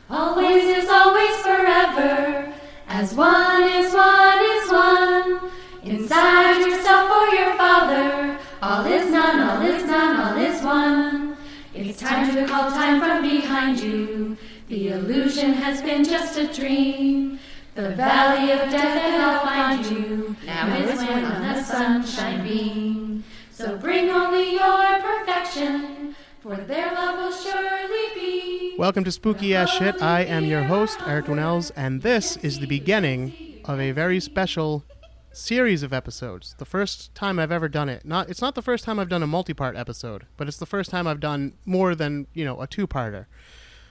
Always is always forever, as one is one is one. Inside yourself or your father, all is none, all is none, all is one. It's time to call time from behind you. The illusion has been just a dream. The valley of death cannot find you. Now is when on the sunshine beam. So bring only your perfection, for their love will surely be. Welcome to Spooky Ass Shit. I am your host, Eric Winnells, and this is the beginning of a very special series of episodes. The first time I've ever done it. It's not the first time I've done a multi-part episode, but it's the first time I've done more than, a two-parter.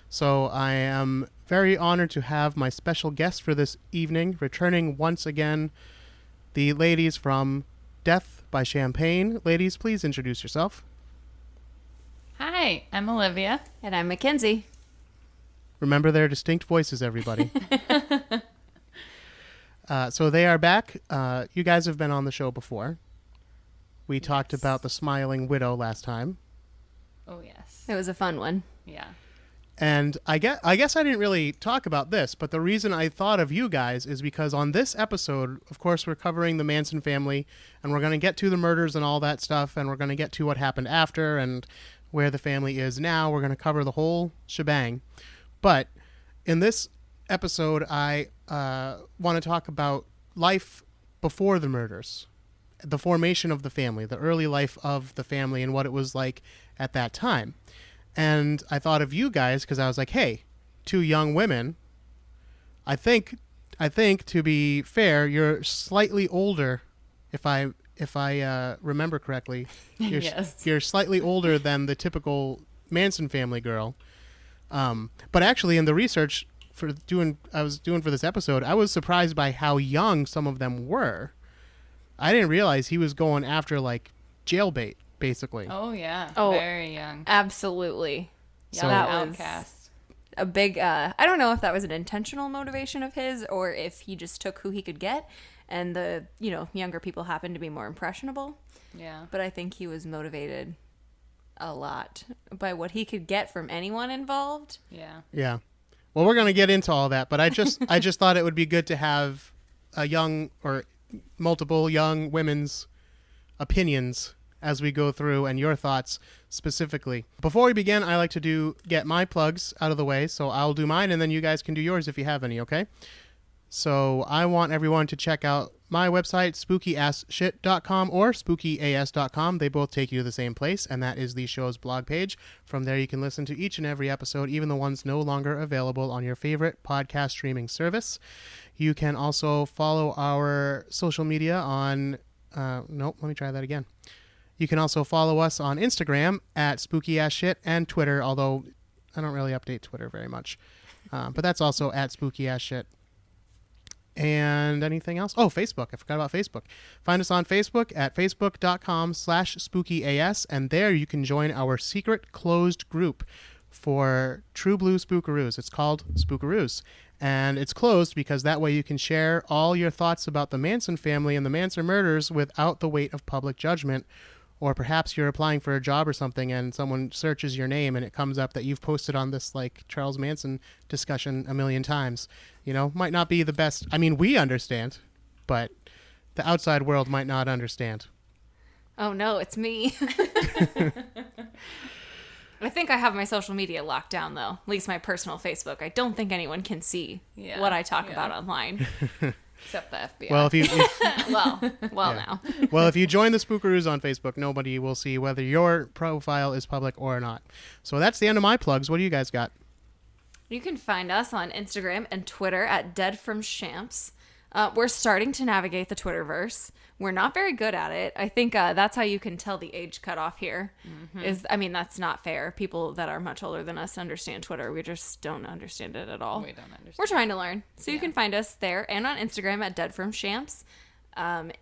So I am very honored to have my special guest for this evening, returning once again, the ladies from Death by Champagne. Ladies, please introduce yourself. Hi, I'm Olivia. And I'm Mackenzie. Remember their distinct voices, everybody. So they are back. You guys have been on the show before. We talked about the Smiling Widow last time. Oh, yes. It was a fun one. Yeah. And I guess I didn't really talk about this, but the reason I thought of you guys is because on this episode, of course, we're covering the Manson family, and we're going to get to the murders and all that stuff, and we're going to get to what happened after and where the family is now. We're going to cover the whole shebang. But in this episode, I want to talk about life before the murders, the formation of the family, the early life of the family, and what it was like at that time. And I thought of you guys because I was like, hey, two young women. I think to be fair, you're slightly older, if I remember correctly. Yes. You're slightly older than the typical Manson family girl. But actually, in the research I was doing for this episode, I was surprised by how young some of them were. I didn't realize he was going after like jailbait, basically. Oh, yeah. Oh, very young. Absolutely. So- That Outcast. was a big, I don't know if that was an intentional motivation of his or if he just took who he could get and the, younger people happened to be more impressionable. Yeah. But I think he was motivated a lot by what he could get from anyone involved. Yeah. Yeah. Well, we're going to get into all that, but I just thought it would be good to have a young or multiple young women's opinions as we go through and your thoughts specifically. Before we begin, I like to get my plugs out of the way, so I'll do mine and then you guys can do yours if you have any, okay? So I want everyone to check out my website, spookyasshit.com or spookyas.com. They both take you to the same place, and that is the show's blog page. From there, you can listen to each and every episode, even the ones no longer available on your favorite podcast streaming service. You can also follow our social media on... let me try that again. You can also follow us on Instagram at spookyasshit and Twitter, although I don't really update Twitter very much. But that's also at spookyasshit. And anything else? Oh, Facebook. I forgot about Facebook. Find us on Facebook at facebook.com/spookyas, and there you can join our secret closed group for True Blue Spookaroos. It's called Spookaroos. And it's closed because that way you can share all your thoughts about the Manson family and the Manson murders without the weight of public judgment. Or perhaps you're applying for a job or something and someone searches your name and it comes up that you've posted on this like Charles Manson discussion a million times. Might not be the best. I mean, we understand, but the outside world might not understand. Oh, no, it's me. I think I have my social media locked down, though. At least my personal Facebook. I don't think anyone can see what I talk about online. Except the FBI. Well, Now. Well, if you join the Spookaroos on Facebook, nobody will see whether your profile is public or not. So that's the end of my plugs. What do you guys got? You can find us on Instagram and Twitter at deadfromshamps. We're starting to navigate the Twitterverse. We're not very good at it. I think that's how you can tell the age cutoff here. Mm-hmm. That's not fair. People that are much older than us understand Twitter. We just don't understand it at all. We don't understand. We're trying to learn. So you can find us there and on Instagram at deadfromshamps.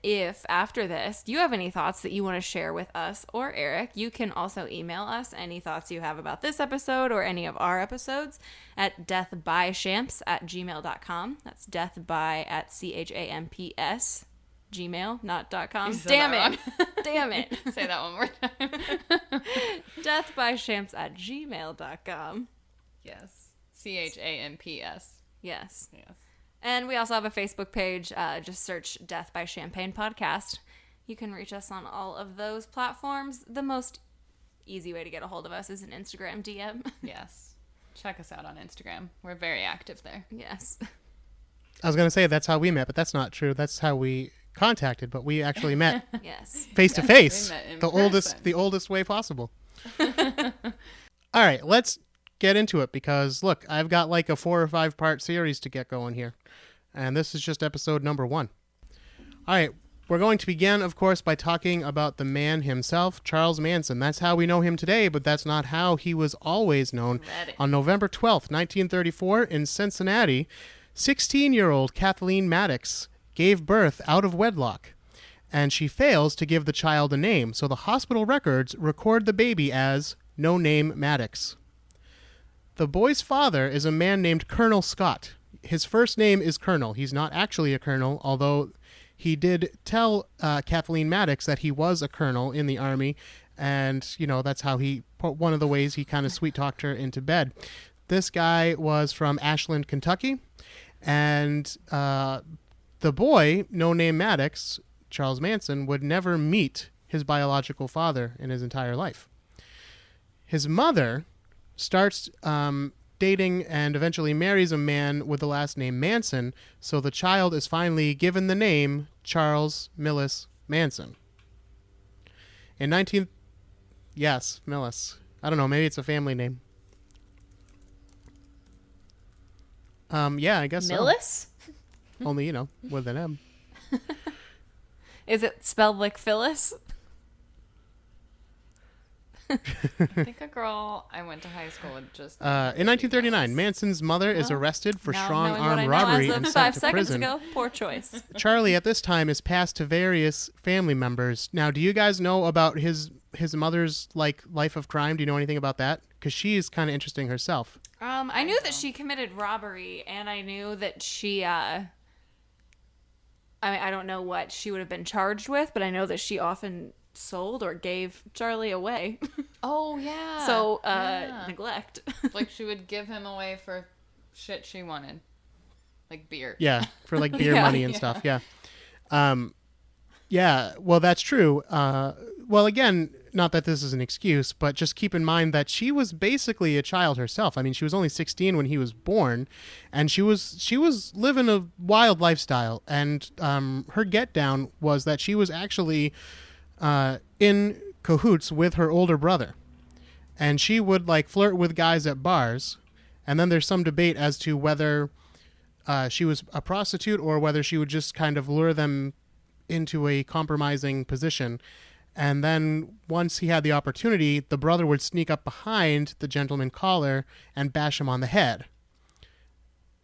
If after this you have any thoughts that you want to share with us or Eric, you can also email us any thoughts you have about this episode or any of our episodes at deathbyshamps@gmail.com. That's deathby@champs. Gmail, not .com. Damn it. Damn it. Say that one more time. deathbyshamps@gmail.com. Yes. CHAMPS. Yes. Yes. And we also have a Facebook page. Just search Death by Champagne Podcast. You can reach us on all of those platforms. The most easy way to get a hold of us is an Instagram DM. Yes. Check us out on Instagram. We're very active there. Yes. I was going to say that's how we met, but that's not true. That's how we contacted, but we actually met Yes. face to face, we met in the oldest way possible. All right, let's get into it because look, I've got like a 4 or 5 part series to get going here, and this is just episode number 1. All right, we're going to begin, of course, by talking about the man himself, Charles Manson. That's how we know him today, but that's not how he was always known. Ready. On November 12th, 1934, in Cincinnati, 16-year-old Kathleen Maddox gave birth out of wedlock, and she fails to give the child a name, so the hospital records record the baby as No Name Maddox. The boy's father is a man named Colonel Scott. His first name is Colonel. He's not actually a colonel, although he did tell Kathleen Maddox that he was a colonel in the Army, and, you know, that's how one of the ways he kind of sweet-talked her into bed. This guy was from Ashland, Kentucky, and the boy, No Name Maddox, Charles Manson, would never meet his biological father in his entire life. His mother starts dating and eventually marries a man with the last name Manson, so the child is finally given the name Charles Millis Manson. Yes, Millis. I don't know, maybe it's a family name. Yeah, I guess Millis? so. Only, you know, with an M. Is it spelled like Phyllis? I think a girl I went to high school with just... In 1939, Manson's mother is arrested for Now, strong knowing what armed I know robbery as of and 5 sent to seconds prison. ago, poor choice. Charlie, at this time, is passed to various family members. Now, do you guys know about his mother's life of crime? Do you know anything about that? Because she is kind of interesting herself. I knew that she committed robbery, and I knew that she, I don't know what she would have been charged with, but I know that she often sold or gave Charlie away. Oh, yeah. So, Yeah. neglect. Like, she would give him away for shit she wanted. Like beer. Yeah, for like beer Yeah, money and stuff. Yeah. Yeah, well, that's true. Well, again, not that this is an excuse, but just keep in mind that she was basically a child herself. I mean, she was only 16 when he was born, and she was living a wild lifestyle. And her get down was that she was actually in cahoots with her older brother, and she would like flirt with guys at bars. And then there's some debate as to whether she was a prostitute or whether she would just kind of lure them into a compromising position. And then once he had the opportunity, the brother would sneak up behind the gentleman caller and bash him on the head.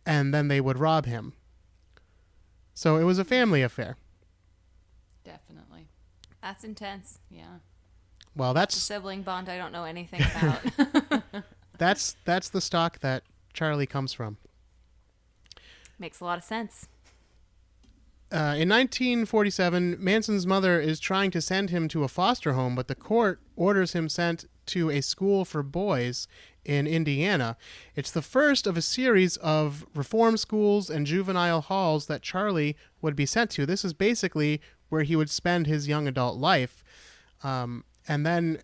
And then they would rob him. So it was a family affair. Definitely. That's intense. Yeah. Well, A that's sibling bond I don't know anything about. that's the stock that Charlie comes from. Makes a lot of sense. In 1947, Manson's mother is trying to send him to a foster home, but the court orders him sent to a school for boys in Indiana. It's the first of a series of reform schools and juvenile halls that Charlie would be sent to. This is basically where he would spend his young adult life. And then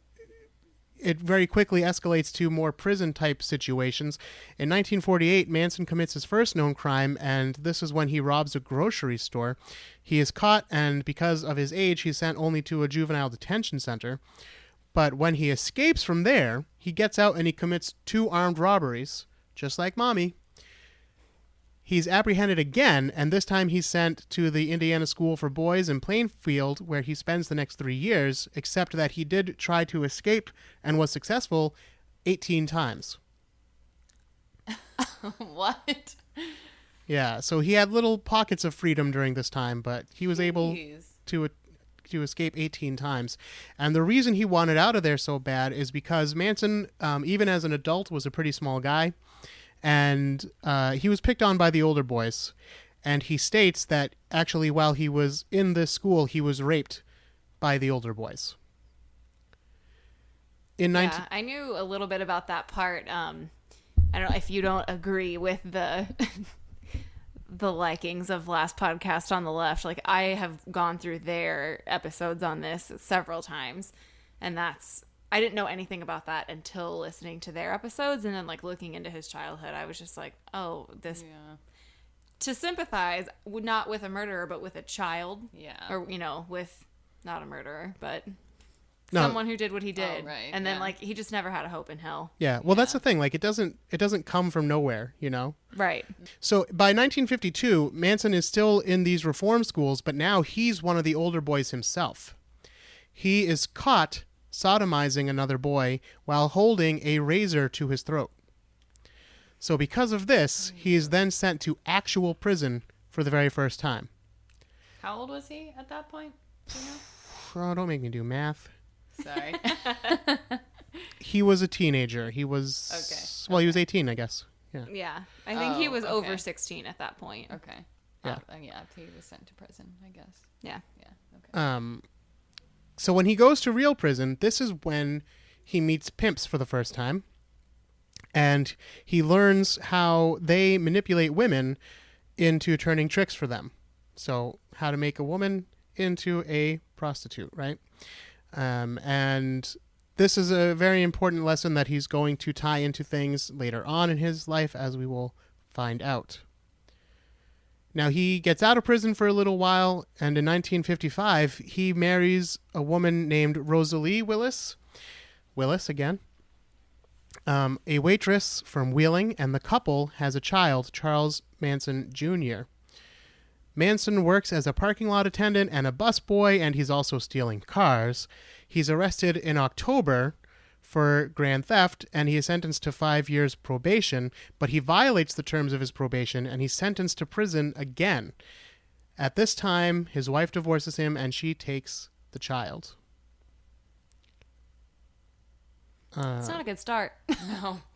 it very quickly escalates to more prison-type situations. In 1948, Manson commits his first known crime, and this is when he robs a grocery store. He is caught, and because of his age, he's sent only to a juvenile detention center. But when he escapes from there, he gets out and he commits 2 armed robberies, just like Mommy. He's apprehended again, and this time he's sent to the Indiana School for Boys in Plainfield, where he spends the next 3 years, except that he did try to escape and was successful 18 times. What? Yeah, so he had little pockets of freedom during this time, but he was able Jeez. to escape 18 times. And the reason he wanted out of there so bad is because Manson, even as an adult, was a pretty small guy. And he was picked on by the older boys. And he states that actually while he was in this school, he was raped by the older boys. I knew a little bit about that part. I don't know if you don't agree with the the likings of Last Podcast on the Left. Like, I have gone through their episodes on this several times, and I didn't know anything about that until listening to their episodes, and then like looking into his childhood. I was just like, oh, this. Yeah. To sympathize, not with a murderer, but with a child. Yeah. Or, with not a murderer, but No. someone who did what he did. Oh, right, and then yeah. like he just never had a hope in hell. Yeah. Well, that's the thing. Like, it doesn't come from nowhere, Right. So by 1952, Manson is still in these reform schools, but now he's one of the older boys himself. He is caught sodomizing another boy while holding a razor to his throat. So because of this, he is then sent to actual prison for the very first time. How old was he at that point? Do you know? Oh, don't make me do math. Sorry. He was a teenager. He was... Okay. Well, he was 18, I guess. Yeah. Yeah. I think he was over okay. 16 at that point. Okay. Yeah. Yeah, he was sent to prison, I guess. Yeah. Yeah. Okay. So when he goes to real prison, this is when he meets pimps for the first time. And he learns how they manipulate women into turning tricks for them. So how to make a woman into a prostitute, right? And this is a very important lesson that he's going to tie into things later on in his life, as we will find out. Now, he gets out of prison for a little while, and in 1955, he marries a woman named Rosalie Willis. Willis, again. A waitress from Wheeling, and the couple has a child, Charles Manson Jr. Manson works as a parking lot attendant and a busboy, and he's also stealing cars. He's arrested in October for grand theft, and he is sentenced to 5 years probation, but he violates the terms of his probation, and he's sentenced to prison again. At this time, his wife divorces him, and she takes the child. It's not a good start.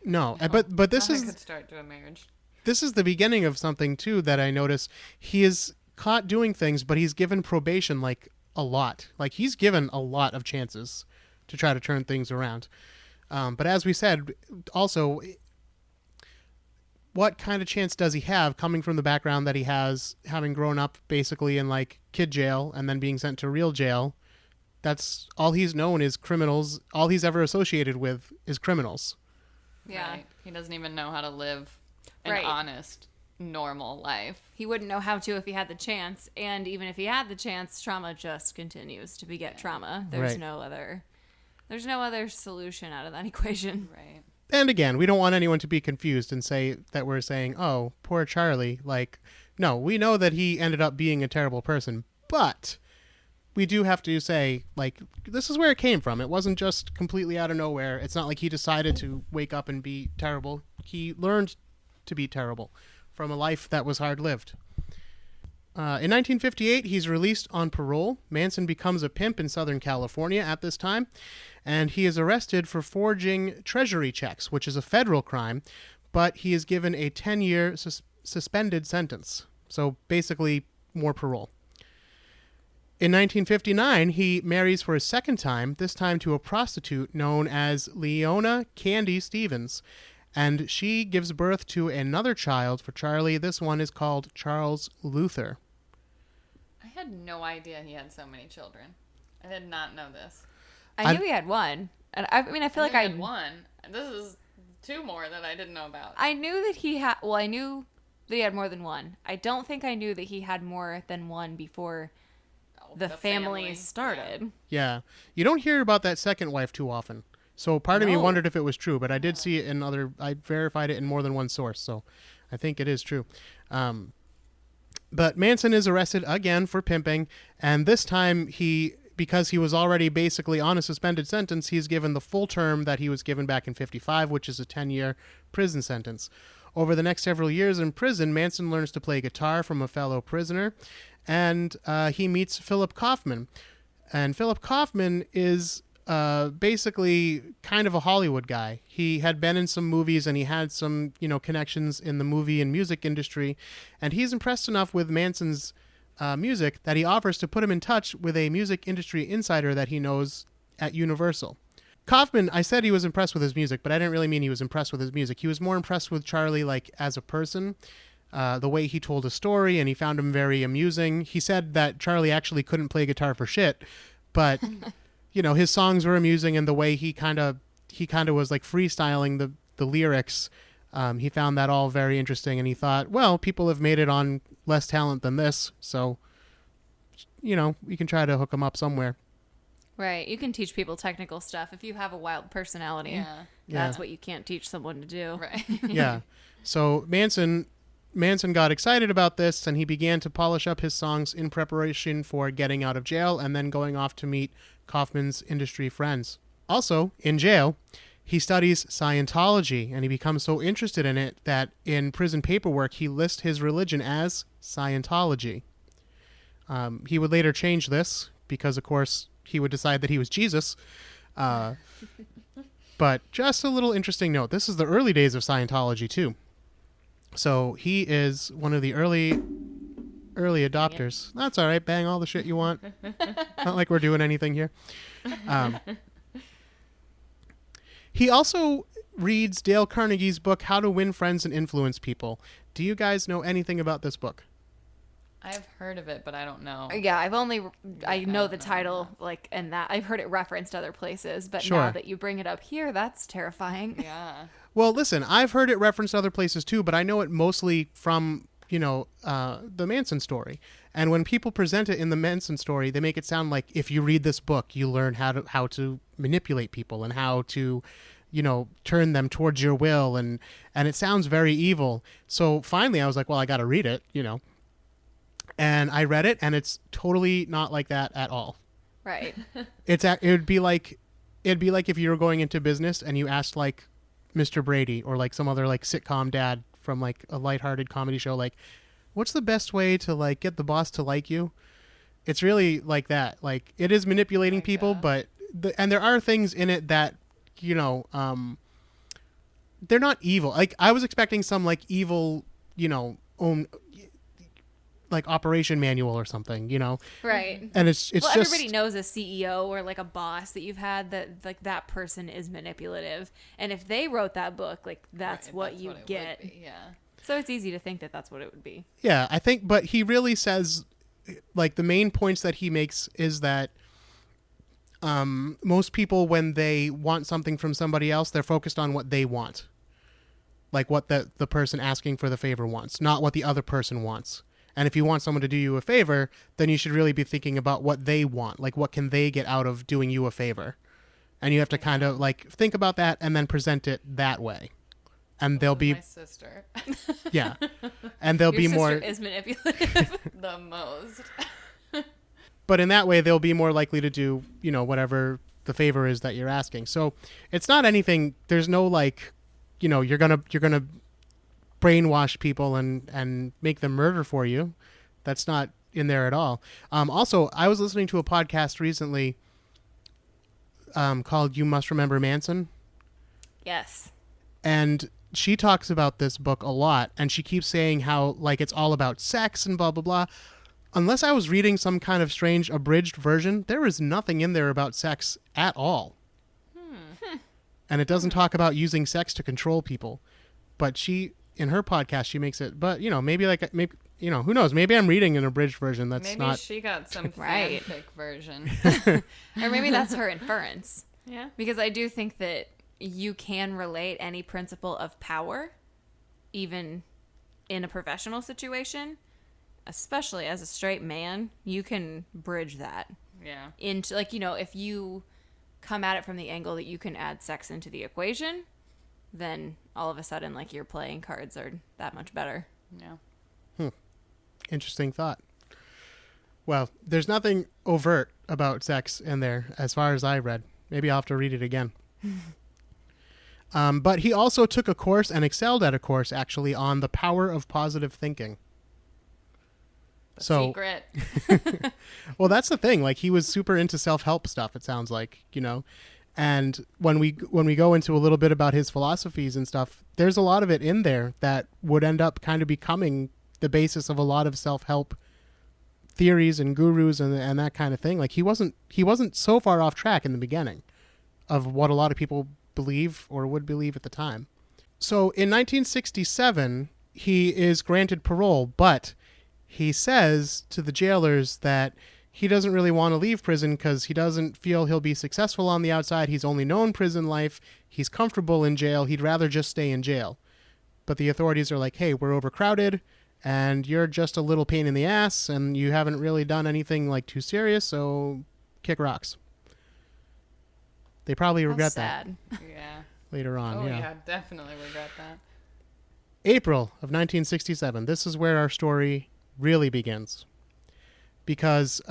No. But this Not is a good start to a marriage. this is the beginning of something too that I notice. He is caught doing things, but he's given probation like a lot. Like, he's given a lot of chances to try to turn things around. But as we said, also, what kind of chance does he have coming from the background that he has, having grown up basically in like kid jail and then being sent to real jail? That's all he's known is criminals. All he's ever associated with is criminals. Yeah. Right. He doesn't even know how to live an Right. honest, normal life. He wouldn't know how to if he had the chance, and even if he had the chance, trauma just continues to beget trauma. There's Right. no other solution out of that equation. Right. And again, we don't want anyone to be confused and say that we're saying, oh, poor Charlie. Like, no, we know that he ended up being a terrible person, but we do have to say, like, this is where it came from. It wasn't just completely out of nowhere. It's not like he decided to wake up and be terrible. He learned to be terrible from a life that was hard-lived. In 1958, he's released on parole. Manson becomes a pimp in Southern California at this time, and he is arrested for forging treasury checks, which is a federal crime, but he is given a 10-year suspended sentence. So basically, more parole. In 1959, he marries for a second time, this time to a prostitute known as Leona Candy Stevens, and she gives birth to another child for Charlie. This one is called Charles Luther. I had no idea he had so many children. I did not know this. I knew he had one, and I feel like I had one. This is two more that I didn't know about. I knew that he had. Well, I knew that he had more than one. I don't think I knew that he had more than one before the family started. Yeah. You don't hear about that second wife too often. So part of me No. wondered if it was true, but I did see it I verified it in more than one source, so I think it is true. But Manson is arrested again for pimping, and this time because he was already basically on a suspended sentence, he's given the full term that he was given back in 55, which is a 10-year prison sentence. Over the next several years in prison, Manson learns to play guitar from a fellow prisoner, and he meets Philip Kaufman. And Philip Kaufman is basically kind of a Hollywood guy. He had been in some movies, and he had some, connections in the movie and music industry, and he's impressed enough with Manson's music that he offers to put him in touch with a music industry insider that he knows at Universal. Kaufman, I said he was impressed with his music, but I didn't really mean he was impressed with his music. He was more impressed with Charlie, like, as a person, the way he told a story, and he found him very amusing. He said that Charlie actually couldn't play guitar for shit, but, you know, his songs were amusing, and the way he kind of was, like, freestyling the lyrics, he found that all very interesting, and he thought, well, people have made it on less talent than this, so, you know, we can try to hook them up somewhere. Right. You can teach people technical stuff if you have a wild personality. Yeah. That's what you can't teach someone to do. Right. Yeah. So Manson got excited about this, and he began to polish up his songs in preparation for getting out of jail and then going off to meet Kaufman's industry friends. Also, in jail, he studies Scientology, and he becomes so interested in it that in prison paperwork, he lists his religion as Scientology. He would later change this because, of course, he would decide that he was Jesus. But just a little interesting note. This is the early days of Scientology, too. So he is one of the early adopters. That's all right. Bang all the shit you want. Not like we're doing anything here. He also reads Dale Carnegie's book, How to Win Friends and Influence People. Do you guys know anything about this book? I've heard of it, but I don't know. Yeah, I know the title, like, and that I've heard it referenced other places, but Sure. now that you bring it up here, that's terrifying. Yeah. Well, listen, I've heard it referenced other places too, but I know it mostly from, you know, the Manson story. And when people present it in the Manson story, they make it sound like if you read this book, you learn how to manipulate people and how to, you know, turn them towards your will. And it sounds very evil. So finally I was like, well, I got to read it, you know. And I read it, and it's totally not like that at all. Right. It'd be like if you were going into business and you asked like Mr. Brady or like some other like sitcom dad from like a lighthearted comedy show, like, what's the best way to like get the boss to like you? It's really like that. Like, it is manipulating people, but and there are things in it that, you know, they're not evil. Like, I was expecting some like evil, you know, like operation manual or something, you know? Right. And it's well, just everybody knows a CEO or like a boss that you've had that like that person is manipulative. And if they wrote that book, like that's what you it get. would be, yeah. So it's easy to think that that's what it would be. Yeah, I think, but he really says, like, the main points that he makes is that most people, when they want something from somebody else, they're focused on what they want. Like what the person asking for the favor wants, not what the other person wants. And if you want someone to do you a favor, then you should really be thinking about what they want. Like, what can they get out of doing you a favor? And you have to kind of, like, think about that and then present it that way. And they'll be... My sister. Yeah. And they'll be more... Your sister is manipulative. The most. But in that way, they'll be more likely to do, you know, whatever the favor is that you're asking. So it's not anything... There's no, like, you know, you're gonna brainwash people and make them murder for you. That's not in there at all. Also, I was listening to a podcast recently called You Must Remember Manson. Yes. And she talks about this book a lot, and she keeps saying how, like, it's all about sex and blah, blah, blah. Unless I was reading some kind of strange abridged version, there is nothing in there about sex at all. And it doesn't talk about using sex to control people. But in her podcast, she makes it, but, you know, maybe, you know, who knows? Maybe I'm reading an abridged version that's maybe not... she got some Right. fanfic version. Or maybe that's her inference. Yeah. Because I do think that you can relate any principle of power, even in a professional situation, especially as a straight man, you can bridge that Yeah. into, like, you know, if you come at it from the angle that you can add sex into the equation, then all of a sudden, like, your playing cards are that much better. Yeah. Interesting thought. Well, there's nothing overt about sex in there as far as I read. Maybe I'll have to read it again. But he also took a course and excelled at a course, actually, on the power of positive thinking. Secret. Well, that's the thing. Like, he was super into self-help stuff, it sounds like, you know. And when we go into a little bit about his philosophies and stuff, there's a lot of it in there that would end up kind of becoming the basis of a lot of self-help theories and gurus and that kind of thing. Like, he wasn't so far off track in the beginning. of what a lot of people believe or would believe at the time. So in 1967, he is granted parole, but he says to the jailers that he doesn't really want to leave prison because he doesn't feel he'll be successful on the outside. He's only known prison life. He's comfortable in jail. He'd rather just stay in jail. But the authorities are like, hey, we're overcrowded and you're just a little pain in the ass and you haven't really done anything like too serious, so kick rocks. They probably regret that Yeah. later on. Oh, yeah. yeah, definitely regret that. April of 1967. This is where our story really begins. Because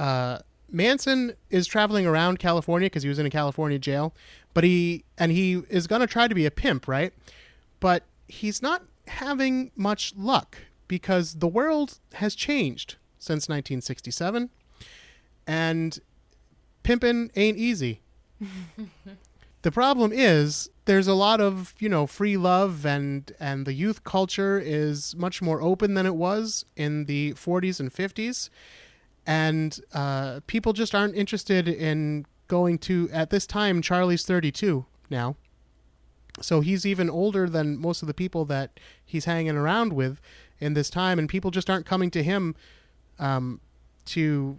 Manson is traveling around California because he was in a California jail, but he is going to try to be a pimp, right? But he's not having much luck because the world has changed since 1967, and pimping ain't easy. The problem is there's a lot of, free love, and the youth culture is much more open than it was in the 40s and 50s. And people just aren't interested in going to, at this time, Charlie's 32 now. So he's even older than most of the people that he's hanging around with in this time. And people just aren't coming to him to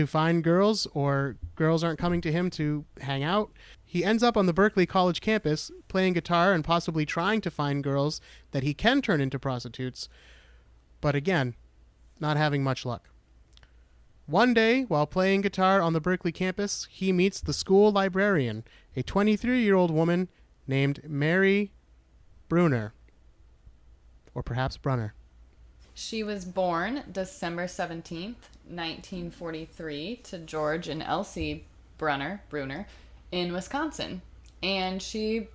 find girls, or girls aren't coming to him to hang out. He ends up on the Berkeley College campus playing guitar and possibly trying to find girls that he can turn into prostitutes. But again, not having much luck. One day, while playing guitar on the Berkeley campus, he meets the school librarian, a 23-year-old woman named Mary Brunner. Or perhaps Brunner. She was born December 17th, 1943, to George and Elsie Brunner in Wisconsin. And she,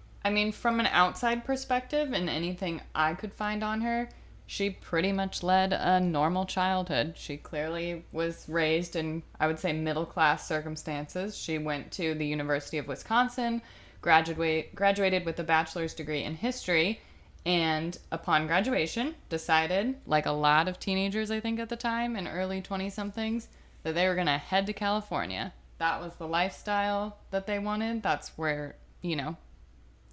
from an outside perspective and anything I could find on her, she pretty much led a normal childhood. She clearly was raised in, I would say, middle-class circumstances. She went to the University of Wisconsin, graduated with a bachelor's degree in history, and upon graduation decided, like a lot of teenagers I think at the time, and early 20-somethings, that they were going to head to California. That was the lifestyle that they wanted. That's where,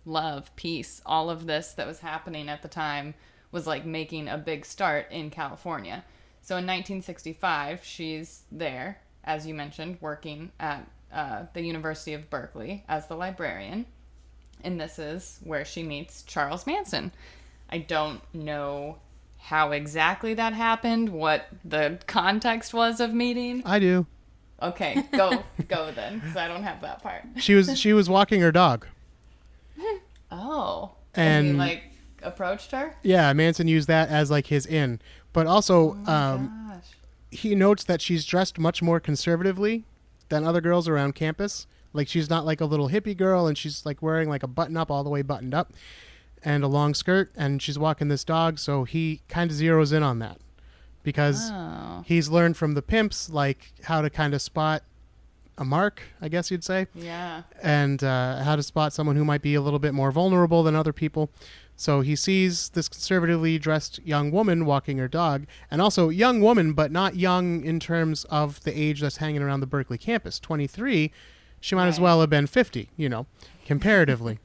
love, peace, all of this that was happening at the time was like making a big start in California. So in 1965, she's there, as you mentioned, working at the University of Berkeley as the librarian. And this is where she meets Charles Manson. I don't know how exactly that happened, what the context was of meeting. I do. Okay, go then, because I don't have that part. She was walking her dog. Oh. And he, approached her? Yeah, Manson used that as, his in. But also, Gosh. he notes that she's dressed much more conservatively than other girls around campus. She's not like a little hippie girl, and she's, wearing, a button-up all the way buttoned up and a long skirt, and she's walking this dog, so he kind of zeroes in on that. Because he's learned from the pimps, how to kind of spot a mark, I guess you'd say. Yeah. And how to spot someone who might be a little bit more vulnerable than other people. So he sees this conservatively dressed young woman walking her dog, and also young woman, but not young in terms of the age that's hanging around the Berkeley campus. 23, she might as well have been 50, comparatively.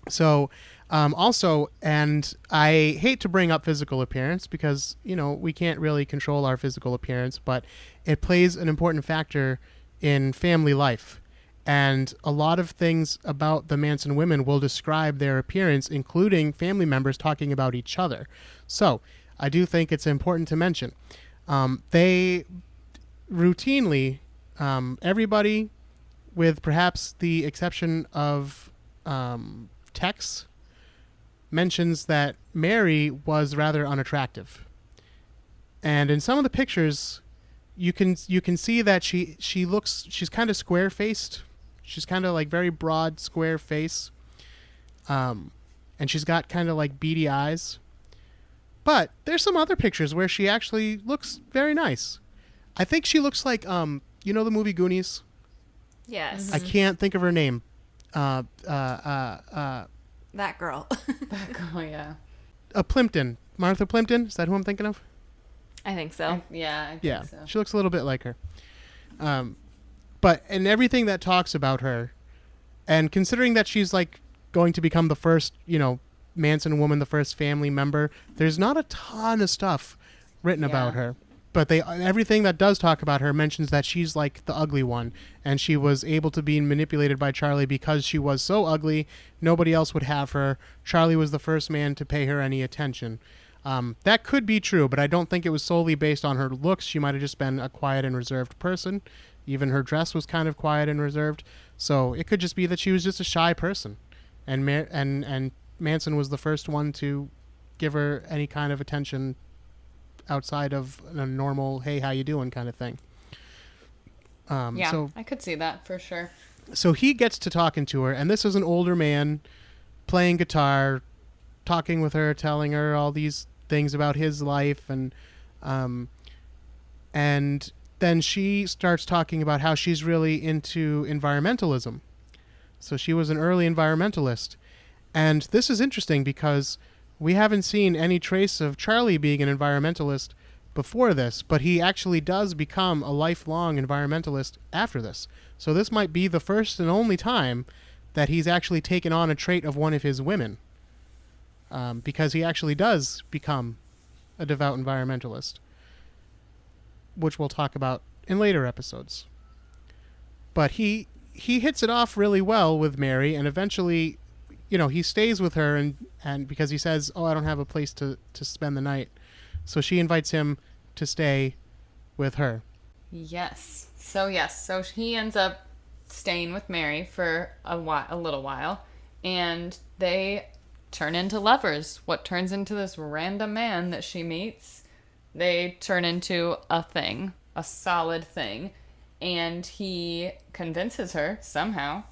So also, and I hate to bring up physical appearance because, we can't really control our physical appearance, but it plays an important factor in family life. And a lot of things about the Manson women will describe their appearance, including family members talking about each other. So I do think it's important to mention. They routinely, everybody, with perhaps the exception of Tex, mentions that Mary was rather unattractive. And in some of the pictures, you can see that she's kind of square-faced. She's kind of very broad, square face. And she's got kind of beady eyes. But there's some other pictures where she actually looks very nice. I think she looks like, the movie Goonies? Yes. I can't think of her name. That girl. That girl, yeah. Plimpton. Martha Plimpton? Is that who I'm thinking of? I think so. I think so. She looks a little bit like her. But in everything that talks about her, And considering that she's like going to become the first, Manson woman, the first family member, there's not a ton of stuff written about her. But everything that does talk about her mentions that she's like the ugly one, and she was able to be manipulated by Charlie because she was so ugly, nobody else would have her. Charlie was the first man to pay her any attention. That could be true, but I don't think it was solely based on her looks. She might have just been a quiet and reserved person. Even her dress was kind of quiet and reserved. So it could just be that she was just a shy person. And Manson was the first one to give her any kind of attention outside of a normal, hey, how you doing kind of thing. So I could see that for sure. So he gets to talking to her, and this is an older man playing guitar, talking with her, telling her all these things about his life, and then she starts talking about how she's really into environmentalism. So she was an early environmentalist. And this is interesting because we haven't seen any trace of Charlie being an environmentalist before this, but he actually does become a lifelong environmentalist after this. So this might be the first and only time that he's actually taken on a trait of one of his women, because he actually does become a devout environmentalist, which we'll talk about in later episodes. But he hits it off really well with Mary, and eventually, he stays with her, and because he says, I don't have a place to spend the night. So she invites him to stay with her. Yes. So he ends up staying with Mary for a little while, and they turn into lovers. What turns into this random man that she meets, they turn into a thing, a solid thing, and he convinces her somehow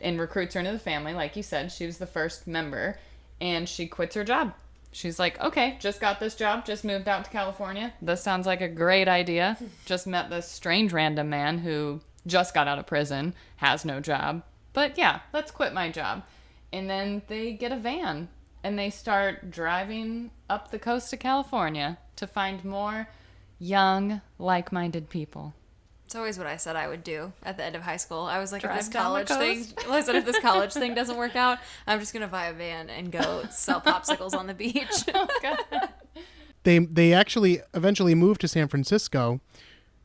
and recruits her into the family. Like you said, she was the first member, and she quits her job. She's like, okay, just got this job, just moved out to California. This sounds like a great idea. Just met this strange random man who just got out of prison, has no job. But yeah, let's quit my job. And then they get a van, and they start driving up the coast of California to find more young, like-minded people. It's always what I said I would do at the end of high school. I was like, Drive if this down the college thing, coast. well, I said, if this college thing doesn't work out, I'm just gonna buy a van and go sell popsicles on the beach. Oh, God. They actually eventually moved to San Francisco,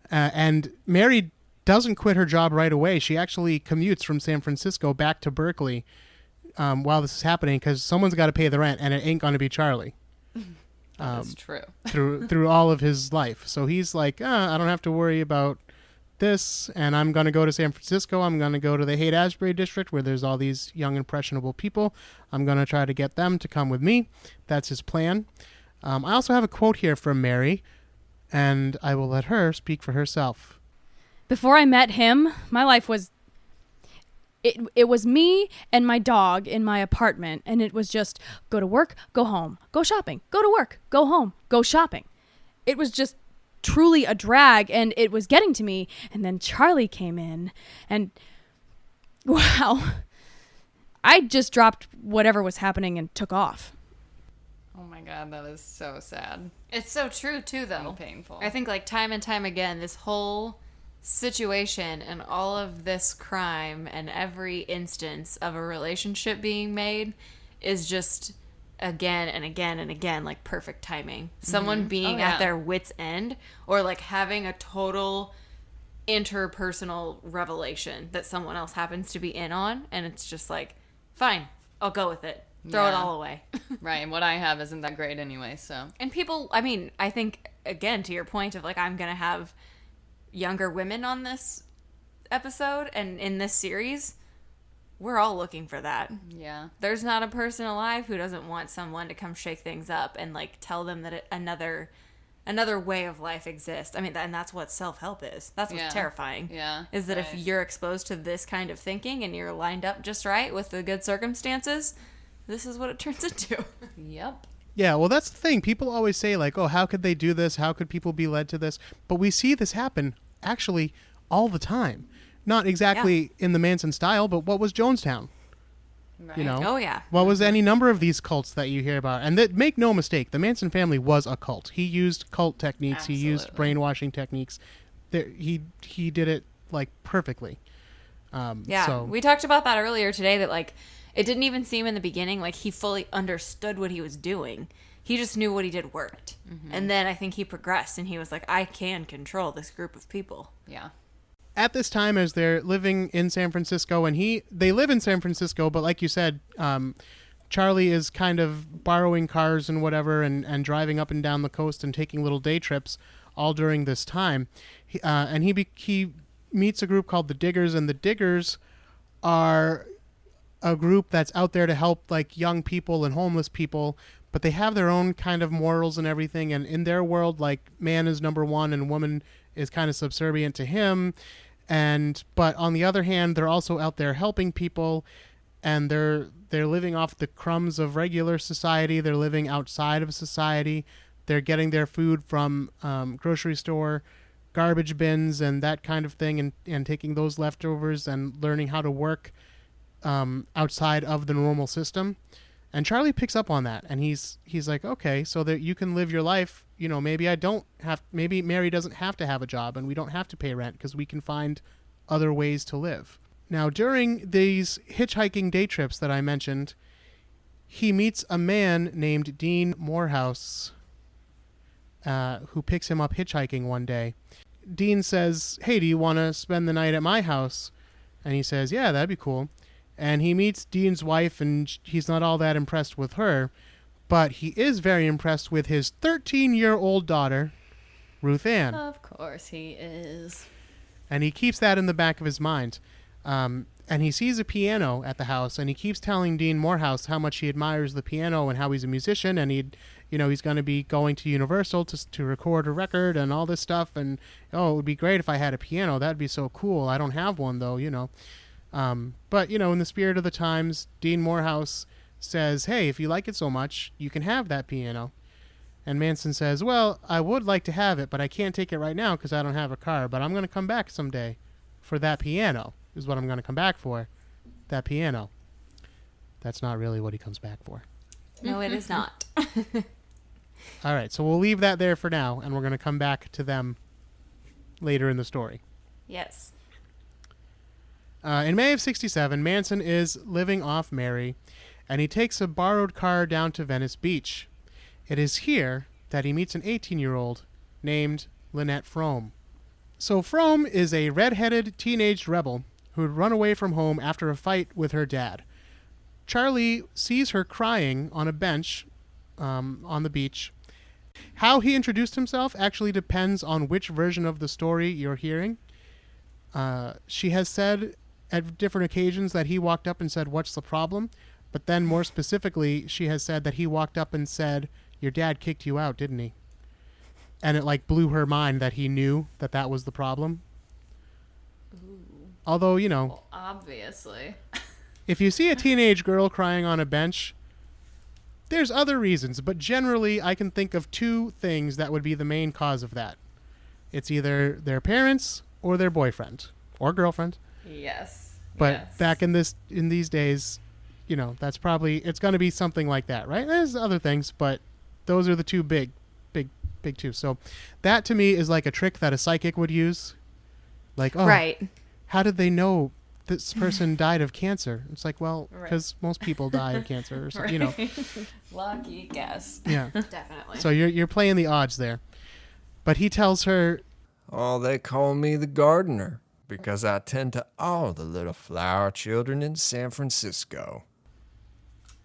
and Mary doesn't quit her job right away. She actually commutes from San Francisco back to Berkeley while this is happening, because someone's got to pay the rent, and it ain't going to be Charlie. That's true. through all of his life. So he's like, I don't have to worry about this, and I'm going to go to San Francisco. I'm going to go to the Haight-Ashbury district where there's all these young, impressionable people. I'm going to try to get them to come with me. That's his plan. I also have a quote here from Mary, and I will let her speak for herself. Before I met him, my life was... It was me and my dog in my apartment, and it was just go to work, go home, go shopping, go to work, go home, go shopping. It was just truly a drag, and it was getting to me. And then Charlie came in, and wow, I just dropped whatever was happening and took off. Oh my God, that is so sad. It's so true too, though. And painful. I think like time and time again, this whole situation and all of this crime and every instance of a relationship being made is just again and again and again like perfect timing. Someone being at their wit's end, or like having a total interpersonal revelation that someone else happens to be in on, and it's just like, fine, I'll go with it. Throw it all away. Right. What I have isn't that great anyway, so. And people, I mean, I think, again, to your point of like, I'm going to have younger women on this episode and in this series, we're all looking for that. Yeah. There's not a person alive who doesn't want someone to come shake things up and like tell them that another way of life exists. I mean, and that's what self-help is. That's what's terrifying. Yeah. Is that if you're exposed to this kind of thinking and you're lined up just right with the good circumstances, this is what it turns into. Yep. Yeah, well, that's the thing. People always say, like, oh, how could they do this? How could people be led to this? But we see this happen, actually, all the time. Not exactly in the Manson style, but what was Jonestown? Right. You know? Oh, yeah. What was any number of these cults that you hear about? And that, make no mistake, the Manson family was a cult. He used cult techniques. Absolutely. He used brainwashing techniques. He did it, like, perfectly. Yeah, So, we talked about that earlier today, that like it didn't even seem in the beginning like he fully understood what he was doing. He just knew what he did worked. And then I think he progressed and he was like, I can control this group of people. Yeah. at this time, as they're living in San Francisco, and they live in San Francisco, but like you said, Charlie is kind of borrowing cars and whatever, and driving up and down the coast and taking little day trips all during this time. He meets a group called the Diggers, and the Diggers are a group that's out there to help like young people and homeless people, but they have their own kind of morals and everything. And in their world, like, man is number one and woman is kind of subservient to him. But on the other hand, they're also out there helping people, and they're living off the crumbs of regular society. They're living outside of society. They're getting their food from grocery store garbage bins and that kind of thing, and taking those leftovers and learning how to work outside of the normal system. And Charlie picks up on that, and he's like, okay, so that you can live your life. Maybe maybe Mary doesn't have to have a job, and we don't have to pay rent because we can find other ways to live. Now, during these hitchhiking day trips that I mentioned, he meets a man named Dean Morehouse, who picks him up hitchhiking one day. Dean says, hey, do you want to spend the night at my house? And he says, yeah, that'd be cool. And he meets Dean's wife, and he's not all that impressed with her, but he is very impressed with his 13-year-old daughter, Ruth Ann. Of course he is. And he keeps that in the back of his mind. And he sees a piano at the house, and he keeps telling Dean Morehouse how much he admires the piano and how he's a musician, and he's going to be going to Universal to record a record and all this stuff. And, it would be great if I had a piano. That'd be so cool. I don't have one, though, But, in the spirit of the times, Dean Morehouse says, hey, if you like it so much, you can have that piano. And Manson says, well, I would like to have it, but I can't take it right now because I don't have a car. But I'm going to come back someday for that piano, is what I'm going to come back for. That piano. That's not really what he comes back for. No, it is not. All right, so we'll leave that there for now, and we're going to come back to them later in the story. Yes. In May of 1967, Manson is living off Mary, and he takes a borrowed car down to Venice Beach. It is here that he meets an 18-year-old named Lynette Frome. So Frome is a red-headed teenage rebel who had run away from home after a fight with her dad. Charlie sees her crying on a bench on the beach. How he introduced himself actually depends on which version of the story you're hearing. She has said at different occasions that he walked up and said, what's the problem? But then more specifically, she has said that he walked up and said, your dad kicked you out, didn't he? And it blew her mind that he knew that was the problem. Ooh. Although, Well, obviously. if you see a teenage girl crying on a bench, there's other reasons, but generally I can think of two things that would be the main cause of that. It's either their parents or their boyfriend or girlfriend. Yes. But back in these days, that's probably, it's going to be something like that, right? There's other things, but those are the two big two. So that to me is like a trick that a psychic would use. Like, oh, right. How did they know this person died of cancer? It's like, well, because most people die of cancer or something, Lucky guess. Yeah. Definitely. So you're playing the odds there. But he tells her, oh, they call me the gardener because I tend to all the little flower children in San Francisco.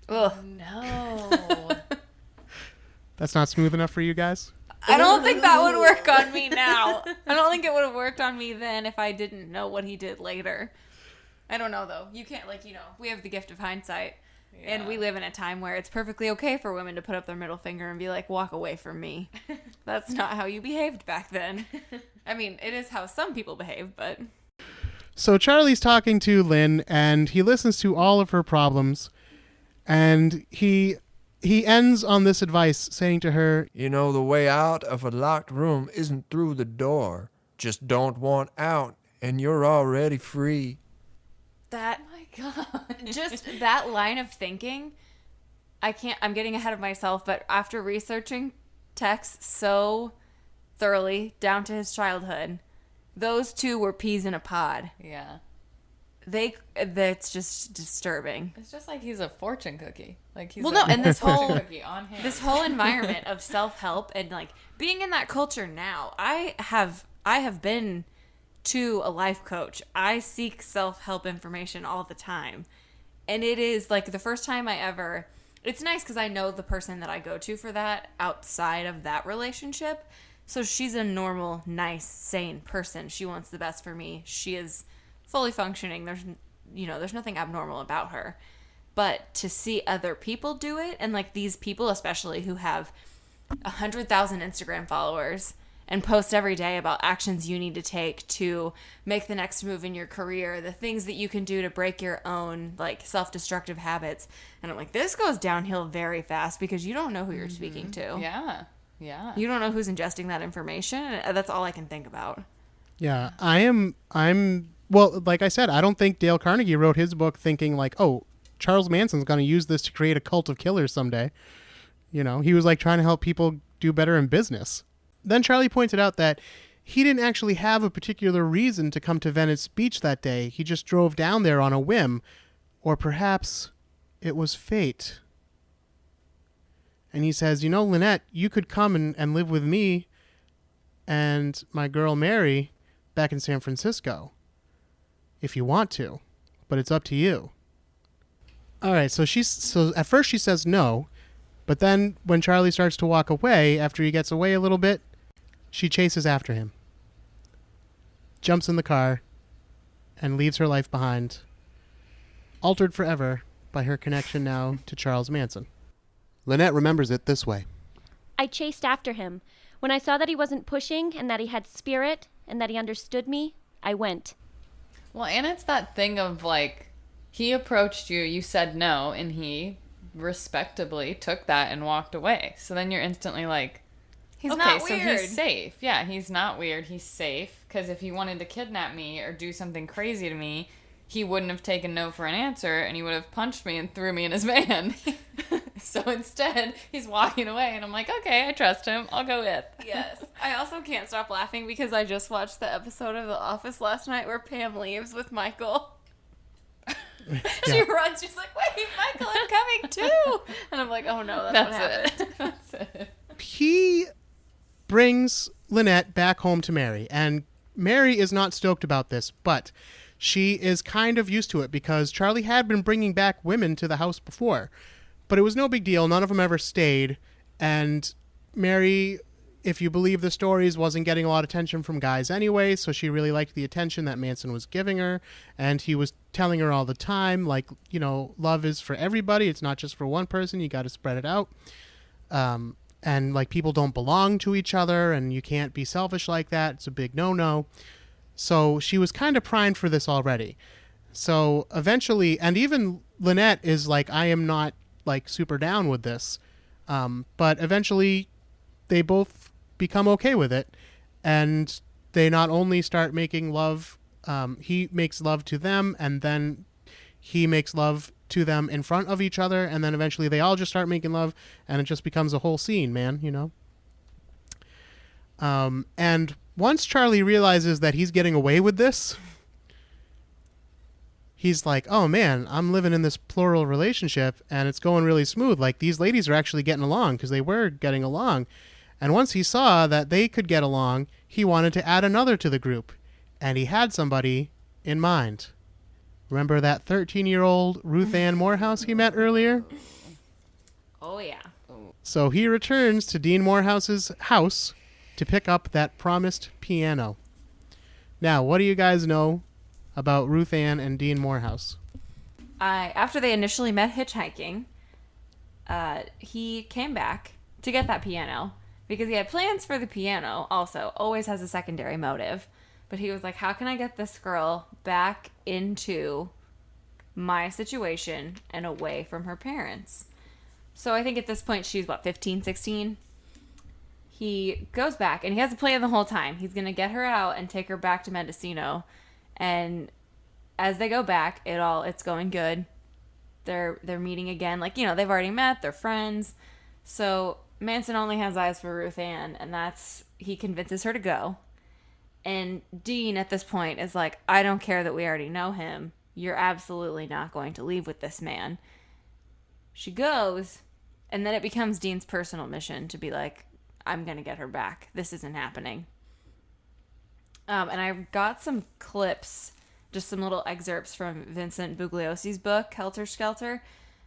Ugh. No. that's not smooth enough for you guys? I don't think that would work on me now. I don't think it would have worked on me then if I didn't know what he did later. I don't know, though. You can't, we have the gift of hindsight. Yeah. And we live in a time where it's perfectly okay for women to put up their middle finger and be like, walk away from me. That's not how you behaved back then. I mean, it is how some people behave, but... So Charlie's talking to Lynn, and he listens to all of her problems, and he ends on this advice, saying to her, the way out of a locked room isn't through the door. Just don't want out, and you're already free. That, oh my God. Just that line of thinking, I'm getting ahead of myself, but after researching Tex so thoroughly down to his childhood, those two were peas in a pod. Yeah. that's just disturbing. It's just like he's a fortune cookie. Like he's And this fortune whole cookie on hand. this whole environment of self-help and like being in that culture now. I have been to a life coach. I seek self-help information all the time. And it is like the first time it's nice because I know the person that I go to for that outside of that relationship. So she's a normal, nice, sane person. She wants the best for me. She is fully functioning. There's nothing abnormal about her. But to see other people do it, and like these people especially who have 100,000 Instagram followers and post every day about actions you need to take to make the next move in your career, the things that you can do to break your own like self-destructive habits. And I'm like, this goes downhill very fast because you don't know who you're speaking to. Yeah. You don't know who's ingesting that information. That's all I can think about. Yeah, I'm well, like I said, I don't think Dale Carnegie wrote his book thinking like, oh, Charles Manson's going to use this to create a cult of killers someday. He was like trying to help people do better in business. Then Charlie pointed out that he didn't actually have a particular reason to come to Venice Beach that day. He just drove down there on a whim. Or perhaps it was fate. And he says, Lynette, you could come and live with me and my girl Mary back in San Francisco if you want to, but it's up to you. All right, so at first she says no, but then when Charlie starts to walk away, after he gets away a little bit, she chases after him, jumps in the car, and leaves her life behind, altered forever by her connection now to Charles Manson. Lynette remembers it this way. I chased after him. When I saw that he wasn't pushing and that he had spirit and that he understood me, I went. Well, and it's that thing of like, he approached you, you said no, and he respectably took that and walked away. So then you're instantly like, He's okay, not so weird. he's safe. Yeah, he's not weird. He's safe. Because if he wanted to kidnap me or do something crazy to me, he wouldn't have taken no for an answer, and he would have punched me and threw me in his van. So instead, he's walking away, and I'm like, okay, I trust him. I'll go with. Yes. I also can't stop laughing because I just watched the episode of The Office last night where Pam leaves with Michael. She runs. She's like, wait, Michael, I'm coming too. And I'm like, oh no, that's what happened. That's it. He brings Lynette back home to Mary, and Mary is not stoked about this, but she is kind of used to it because Charlie had been bringing back women to the house before, but it was no big deal. None of them ever stayed, and Mary, if you believe the stories, wasn't getting a lot of attention from guys anyway, so she really liked the attention that Manson was giving her, and he was telling her all the time, like, love is for everybody. It's not just for one person. You got to spread it out. And like people don't belong to each other, and you can't be selfish like that. It's a big no-no. So she was kind of primed for this already. So eventually, and even Lynette is like, I am not like super down with this. But eventually they both become okay with it. And they not only start making love, he makes love to them, and then he makes love to them in front of each other, and then eventually they all just start making love, and it just becomes a whole scene, man, And once Charlie realizes that he's getting away with this, he's like, oh man, I'm living in this plural relationship, and it's going really smooth. Like, these ladies are actually getting along, because they were getting along. And once he saw that they could get along, he wanted to add another to the group, and he had somebody in mind. Remember that 13-year-old Ruth Ann Morehouse he met earlier? Oh, yeah. So he returns to Dean Morehouse's house to pick up that promised piano. Now, what do you guys know about Ruth Ann and Dean Morehouse? After they initially met hitchhiking, he came back to get that piano because he had plans for the piano also. Always has a secondary motive. But he was like, how can I get this girl back into my situation and away from her parents? So I think at this point she's, 15, 16? He goes back, and he has a plan the whole time. He's going to get her out and take her back to Mendocino. And as they go back, it's going good. They're meeting again. Like, they've already met. They're friends. So Manson only has eyes for Ruth Ann, and he convinces her to go. And Dean, at this point, is like, I don't care that we already know him. You're absolutely not going to leave with this man. She goes, and then it becomes Dean's personal mission to be like, I'm going to get her back. This isn't happening. And I've got some clips, just some little excerpts from Vincent Bugliosi's book, Helter Skelter.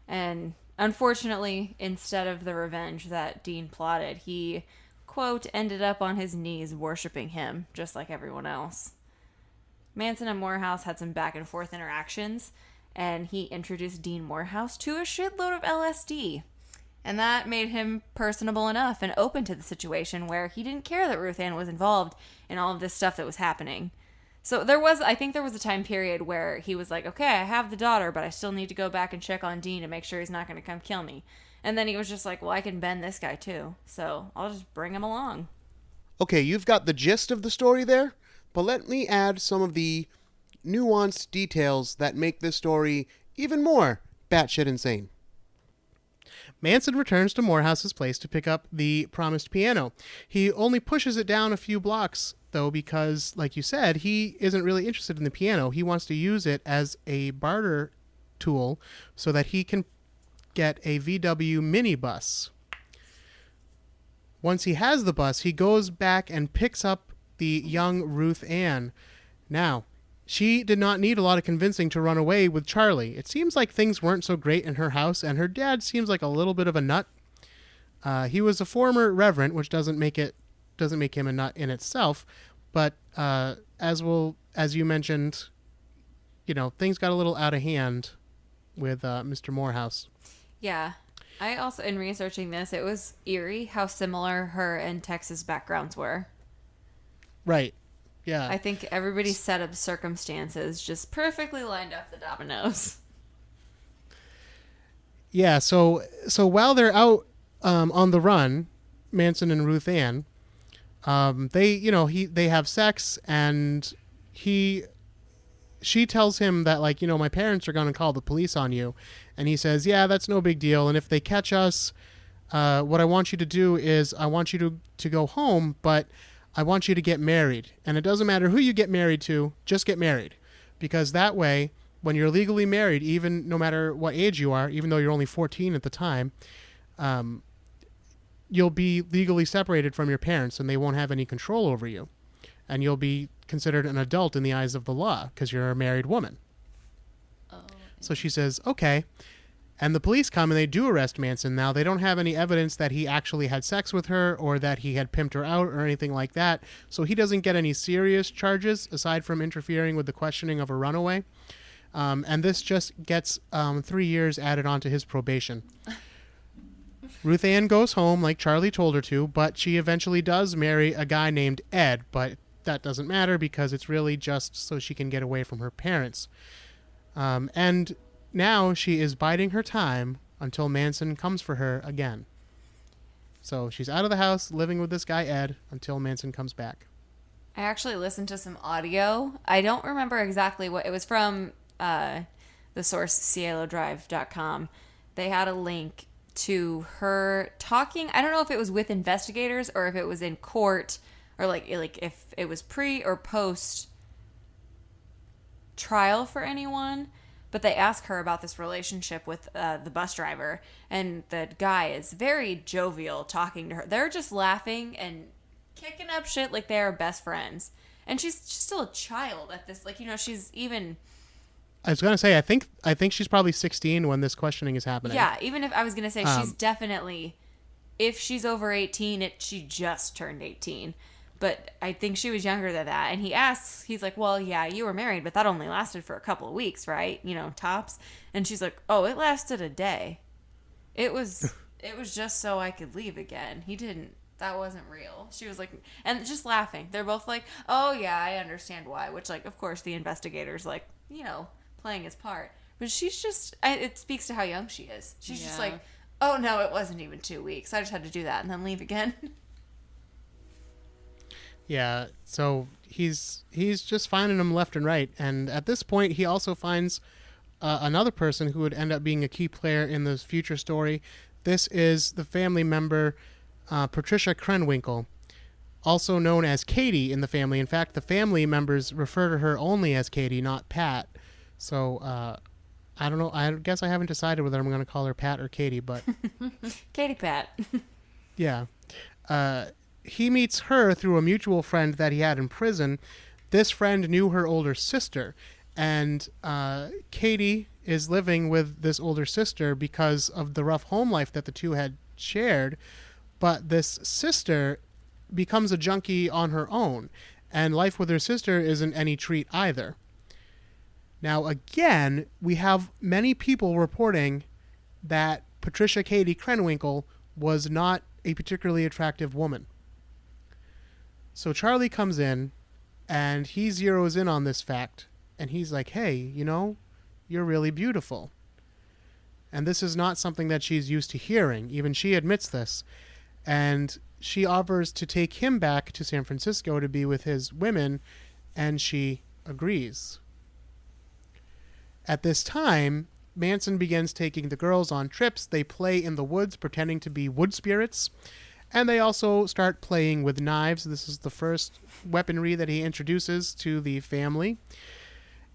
And unfortunately, instead of the revenge that Dean plotted, he, quote, ended up on his knees worshiping him, just like everyone else. Manson and Morehouse had some back and forth interactions, and he introduced Dean Morehouse to a shitload of LSD. And that made him personable enough and open to the situation where he didn't care that Ruth Ann was involved in all of this stuff that was happening. So I think there was a time period where he was like, okay, I have the daughter, but I still need to go back and check on Dean to make sure he's not going to come kill me. And then he was just like, well, I can bend this guy too, so I'll just bring him along. Okay, you've got the gist of the story there, but let me add some of the nuanced details that make this story even more batshit insane. Manson returns to Morehouse's place to pick up the promised piano. He only pushes it down a few blocks, though, because, like you said, he isn't really interested in the piano. He wants to use it as a barter tool so that he can get a VW minibus. Once he has the bus, he goes back and picks up the young Ruth Ann. Now, she did not need a lot of convincing to run away with Charlie. It seems like things weren't so great in her house, and her dad seems like a little bit of a nut. He was a former reverend, which doesn't make him a nut in itself. But as you mentioned, things got a little out of hand with Mr. Morehouse. Yeah. I also, in researching this, it was eerie how similar her and Tex's backgrounds were. Right. Yeah. I think everybody's set of circumstances just perfectly lined up the dominoes. Yeah, so while they're out on the run, Manson and Ruth Ann, they have sex, and she tells him that, like, my parents are going to call the police on you, and he says, yeah, that's no big deal, and if they catch us, what I want you to do is I want you to go home, but I want you to get married. And it doesn't matter who you get married to, just get married. Because that way, when you're legally married, even no matter what age you are, even though you're only 14 at the time, you'll be legally separated from your parents and they won't have any control over you. And you'll be considered an adult in the eyes of the law because you're a married woman. Oh. So she says, okay. And the police come and they do arrest Manson. Now, they don't have any evidence that he actually had sex with her or that he had pimped her out or anything like that. So he doesn't get any serious charges aside from interfering with the questioning of a runaway. And this just gets 3 years added onto his probation. Ruth Ann goes home like Charlie told her to, but she eventually does marry a guy named Ed. But that doesn't matter because it's really just so she can get away from her parents. And now she is biding her time until Manson comes for her again. So she's out of the house, living with this guy Ed, until Manson comes back. I actually listened to some audio. I don't remember exactly what it was from. The source cielodrive.com. They had a link to her talking. I don't know if it was with investigators or if it was in court, or like if it was pre or post trial for anyone. But they ask her about this relationship with the bus driver, and the guy is very jovial talking to her. They're just laughing and kicking up shit like they are best friends. And she's still a child at this, she's even... I was going to say, I think she's probably 16 when this questioning is happening. Yeah, even if I was going to say she's definitely, if she's over 18, she just turned 18. But I think she was younger than that. And he's like, well, yeah, you were married, but that only lasted for a couple of weeks, right? Tops. And she's like, oh, it lasted a day. It was just so I could leave again. That wasn't real. She was like, and just laughing. They're both like, oh, yeah, I understand why. Which, of course, the investigator's like, playing his part. But she's just, it speaks to how young she is. She's just like, oh, no, it wasn't even 2 weeks. I just had to do that and then leave again. Yeah, so he's just finding them left and right. And at this point, he also finds another person who would end up being a key player in this future story. This is the family member, Patricia Krenwinkel, also known as Katie in the family. In fact, the family members refer to her only as Katie, not Pat. So I don't know. I guess I haven't decided whether I'm going to call her Pat or Katie, but Katie Pat. yeah. He meets her through a mutual friend that he had in prison. This friend knew her older sister, and Katie is living with this older sister because of the rough home life that the two had shared. But this sister becomes a junkie on her own, and life with her sister isn't any treat either. Now, again, we have many people reporting that Patricia Katie Krenwinkel was not a particularly attractive woman. So Charlie comes in, and he zeroes in on this fact, and he's like, hey, you know, you're really beautiful. And this is not something that she's used to hearing. Even she admits this. And she offers to take him back to San Francisco to be with his women, and she agrees. At this time, Manson begins taking the girls on trips. They play in the woods pretending to be wood spirits, and they also start playing with knives. This is the first weaponry that he introduces to the family.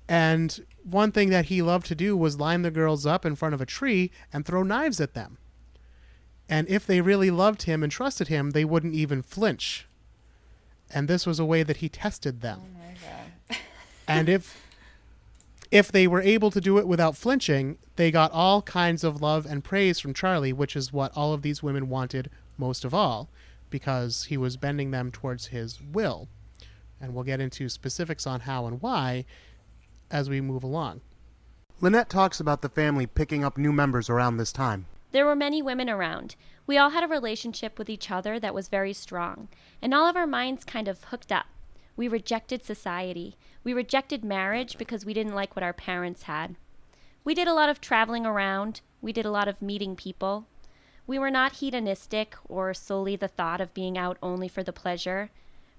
And one thing that he loved to do was line the girls up in front of a tree and throw knives at them. And if they really loved him and trusted him, they wouldn't even flinch. And this was a way that he tested them. Oh my God. And if they were able to do it without flinching, they got all kinds of love and praise from Charlie, which is what all of these women wanted most of all, because he was bending them towards his will. And we'll get into specifics on how and why as we move along. Lynette talks about the family picking up new members around this time. There were many women around. We all had a relationship with each other that was very strong, and all of our minds kind of hooked up. We rejected society. We rejected marriage because we didn't like what our parents had. We did a lot of traveling around. We did a lot of meeting people. We were not hedonistic or solely the thought of being out only for the pleasure.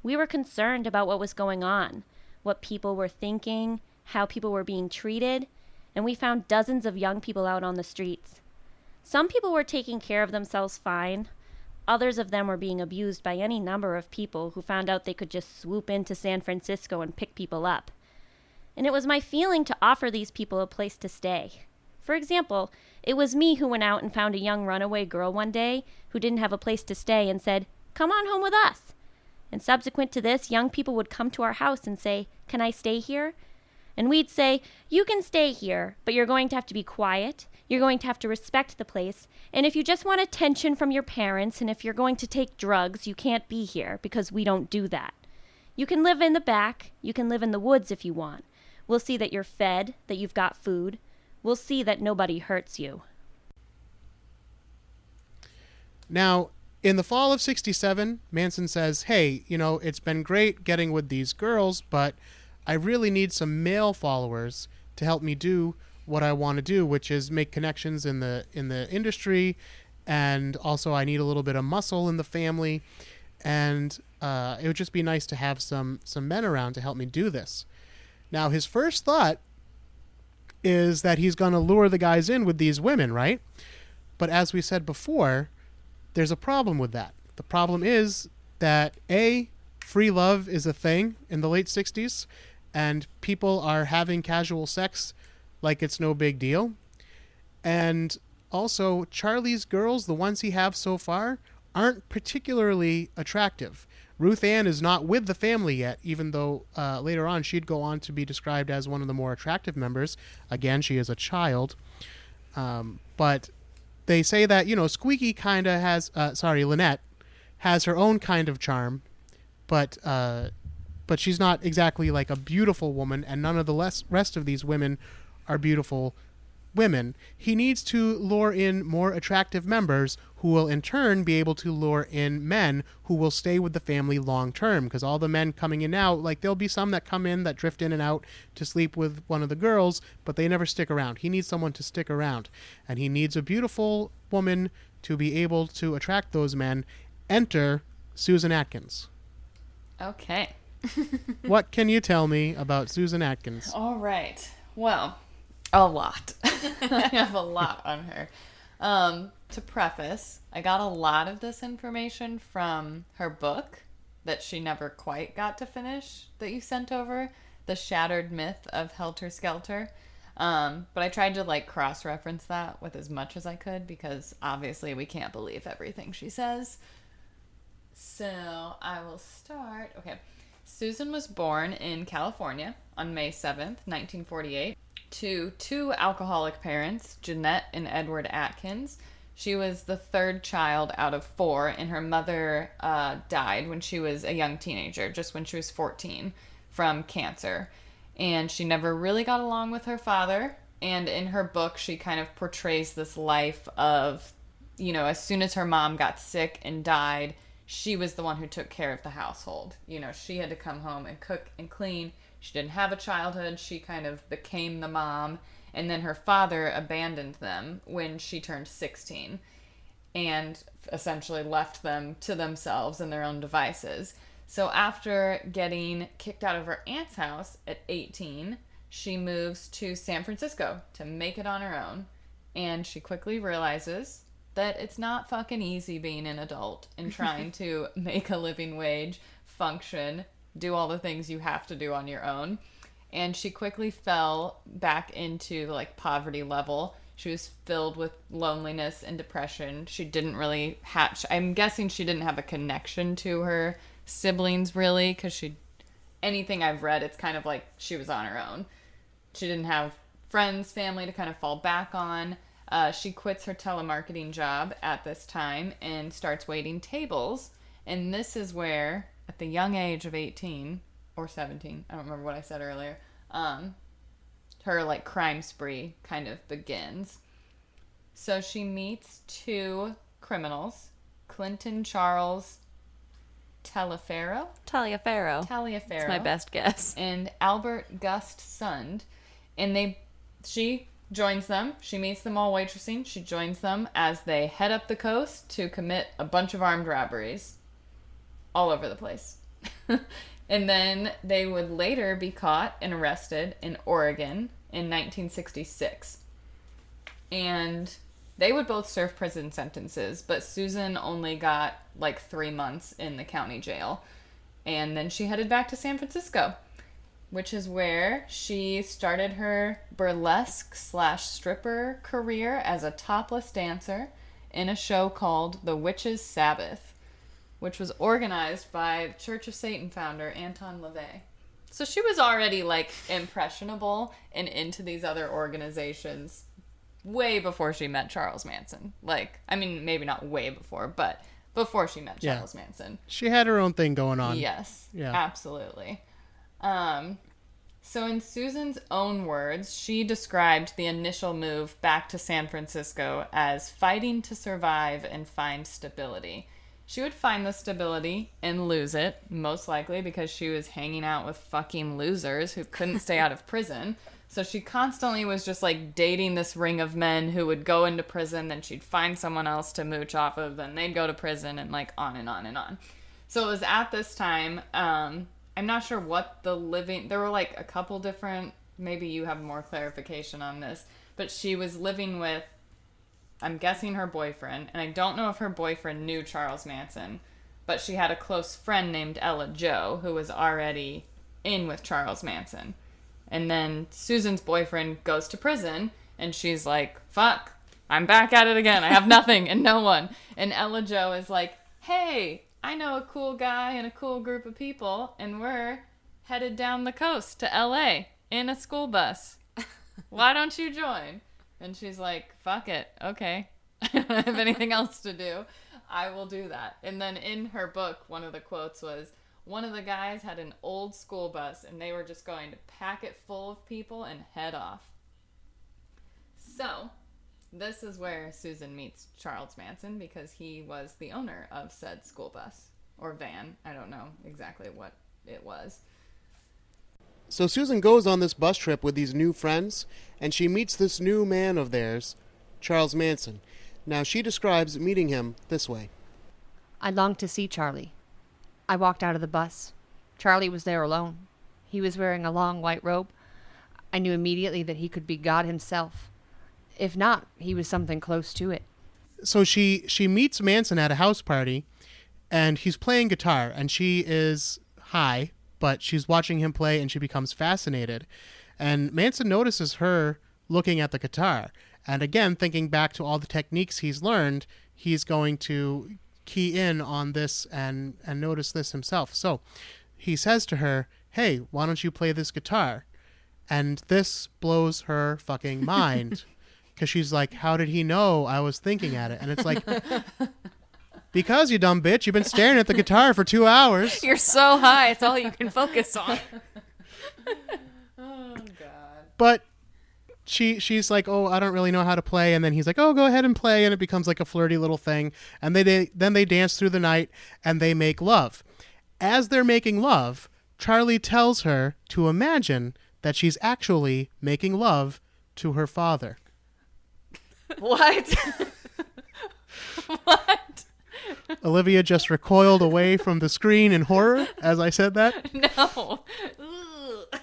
We were concerned about what was going on, what people were thinking, how people were being treated, and we found dozens of young people out on the streets. Some people were taking care of themselves fine. Others of them were being abused by any number of people who found out they could just swoop into San Francisco and pick people up. And it was my feeling to offer these people a place to stay. For example, it was me who went out and found a young runaway girl one day who didn't have a place to stay and said, "Come on home with us." And subsequent to this, young people would come to our house and say, "Can I stay here?" And we'd say, "You can stay here, but you're going to have to be quiet. You're going to have to respect the place. And if you just want attention from your parents, and if you're going to take drugs, you can't be here because we don't do that. You can live in the back. You can live in the woods if you want. We'll see that you're fed, that you've got food. We'll see that nobody hurts you." Now, in the fall of '67, Manson says, hey, you know, it's been great getting with these girls, but I really need some male followers to help me do what I want to do, which is make connections in the industry, and also I need a little bit of muscle in the family, and it would just be nice to have some men around to help me do this. Now, his first thought is that he's going to lure the guys in with these women, right? But as we said before, there's a problem with that. The problem is that free love is a thing in the late 60s, and people are having casual sex like it's no big deal. And also, Charlie's girls, the ones he has so far, aren't particularly attractive. Ruth Ann is not with the family yet, even though later on she'd go on to be described as one of the more attractive members. Again, she is a child. But they say that, you know, Squeaky kind of has, Lynette has her own kind of charm, but she's not exactly like a beautiful woman, and none of the rest of these women are beautiful women. He needs to lure in more attractive members who will in turn be able to lure in men who will stay with the family long term, because all the men coming in now, like there'll be some that come in that drift in and out to sleep with one of the girls, but they never stick around. He needs someone to stick around, and he needs a beautiful woman to be able to attract those men. Enter Susan Atkins. Okay. What can you tell me about Susan Atkins? All right. Well, a lot. I have a lot on her. To preface, I got a lot of this information from her book that she never quite got to finish that you sent over, The Shattered Myth of Helter Skelter. But I tried to like cross-reference that with as much as I could because obviously we can't believe everything she says. So I will start. Okay. Susan was born in California on May 7th, 1948, to two alcoholic parents, Jeanette and Edward Atkins. She was the third child out of four, and her mother died when she was a young teenager, just when she was 14, from cancer. And she never really got along with her father. And in her book, she kind of portrays this life of, you know, as soon as her mom got sick and died, she was the one who took care of the household. You know, she had to come home and cook and clean. She didn't have a childhood. She kind of became the mom. And then her father abandoned them when she turned 16 and essentially left them to themselves and their own devices. So after getting kicked out of her aunt's house at 18, she moves to San Francisco to make it on her own. And she quickly realizes that it's not fucking easy being an adult and trying to make a living wage, function, do all the things you have to do on your own. And she quickly fell back into like poverty level. She was filled with loneliness and depression. She didn't really have, I'm guessing she didn't have a connection to her siblings really, because anything I've read, it's kind of like she was on her own. She didn't have friends, family to kind of fall back on. She quits her telemarketing job at this time and starts waiting tables. And this is where, at the young age of 18 or 17, I don't remember what I said earlier, her like crime spree kind of begins. So she meets two criminals, Clinton Charles Taliaferro. That's my best guess. And Albert Gust Sund. And she joins them. She meets them all waitressing. She joins them as they head up the coast to commit a bunch of armed robberies all over the place. And then they would later be caught and arrested in Oregon in 1966. And they would both serve prison sentences, but Susan only got like 3 months in the county jail. And then she headed back to San Francisco, which is where she started her burlesque/stripper career as a topless dancer in a show called The Witch's Sabbath, which was organized by Church of Satan founder Anton LaVey. So she was already like impressionable and into these other organizations way before she met Charles Manson. Like, I mean, maybe not way before, but before she met Charles Manson. She had her own thing going on. Yes, yeah, absolutely. So in Susan's own words, she described the initial move back to San Francisco as fighting to survive and find stability. She would find the stability and lose it, most likely because she was hanging out with fucking losers who couldn't stay out of prison. So she constantly was just like dating this ring of men who would go into prison, then she'd find someone else to mooch off of, then they'd go to prison, and like on and on and on. So it was at this time, I'm not sure what there were like a couple different, maybe you have more clarification on this, but she was living with, I'm guessing her boyfriend, and I don't know if her boyfriend knew Charles Manson, but she had a close friend named Ella Jo who was already in with Charles Manson. And then Susan's boyfriend goes to prison, and she's like, fuck, I'm back at it again. I have nothing and no one. And Ella Jo is like, hey, I know a cool guy and a cool group of people, and we're headed down the coast to LA in a school bus. Why don't you join? And she's like, fuck it. Okay. I don't have anything else to do. I will do that. And then in her book, one of the quotes was, one of the guys had an old school bus and they were just going to pack it full of people and head off. So this is where Susan meets Charles Manson, because he was the owner of said school bus or van. I don't know exactly what it was. So Susan goes on this bus trip with these new friends, and she meets this new man of theirs, Charles Manson. Now she describes meeting him this way. I longed to see Charlie. I walked out of the bus. Charlie was there alone. He was wearing a long white robe. I knew immediately that he could be God himself. If not, he was something close to it. So she meets Manson at a house party, and he's playing guitar, and she is high, but she's watching him play, and she becomes fascinated. And Manson notices her looking at the guitar. And again, thinking back to all the techniques he's learned, he's going to key in on this and notice this himself. So he says to her, hey, why don't you play this guitar? And this blows her fucking mind. Because she's like, how did he know I was thinking at it? And it's like, because, you dumb bitch, you've been staring at the guitar for 2 hours. You're so high, it's all you can focus on. Oh, God. But she's like, oh, I don't really know how to play. And then he's like, oh, go ahead and play. And it becomes like a flirty little thing. And then they dance through the night and they make love. As they're making love, Charlie tells her to imagine that she's actually making love to her father. What? What? Olivia just recoiled away from the screen in horror as I said that. No. Ugh.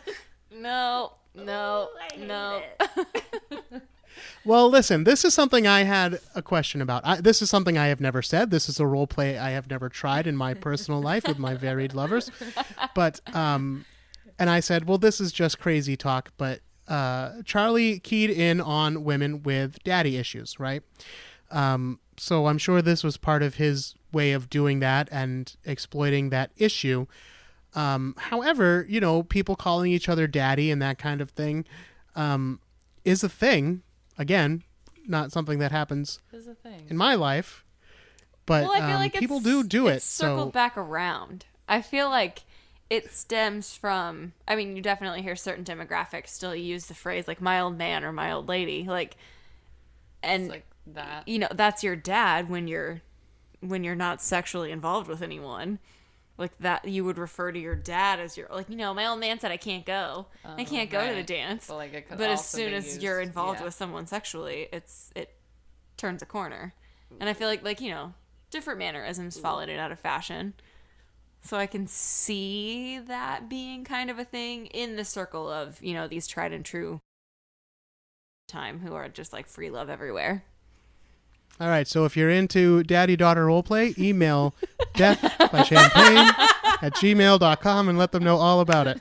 No. No. No. Well, listen, this is something I had a question about. This is something I have never said. This is a role play I have never tried in my personal life with my varied lovers. But, and I said, well, this is just crazy talk, but Charlie keyed in on women with daddy issues, right? So I'm sure this was part of his way of doing that and exploiting that issue. However, people calling each other daddy and that kind of thing is a thing. Again, not something that happens in my life, but well, I feel like people do it. It's circled so back around. I feel like it stems from, I mean, you definitely hear certain demographics still use the phrase like my old man or my old lady, like, and It's like that. that's your dad when you're not sexually involved with anyone. Like that, you would refer to your dad as your, like, my old man said I can't go. I can't go to the right. dance. But, like, it could But as also soon be as used- you're involved yeah. with someone sexually, it turns a corner. And I feel like different mannerisms fall in and out of fashion. So I can see that being kind of a thing in the circle of, these tried and true time who are just like free love everywhere. all right, so if you're into daddy-daughter roleplay, email deathbychampagne@gmail.com and let them know all about it.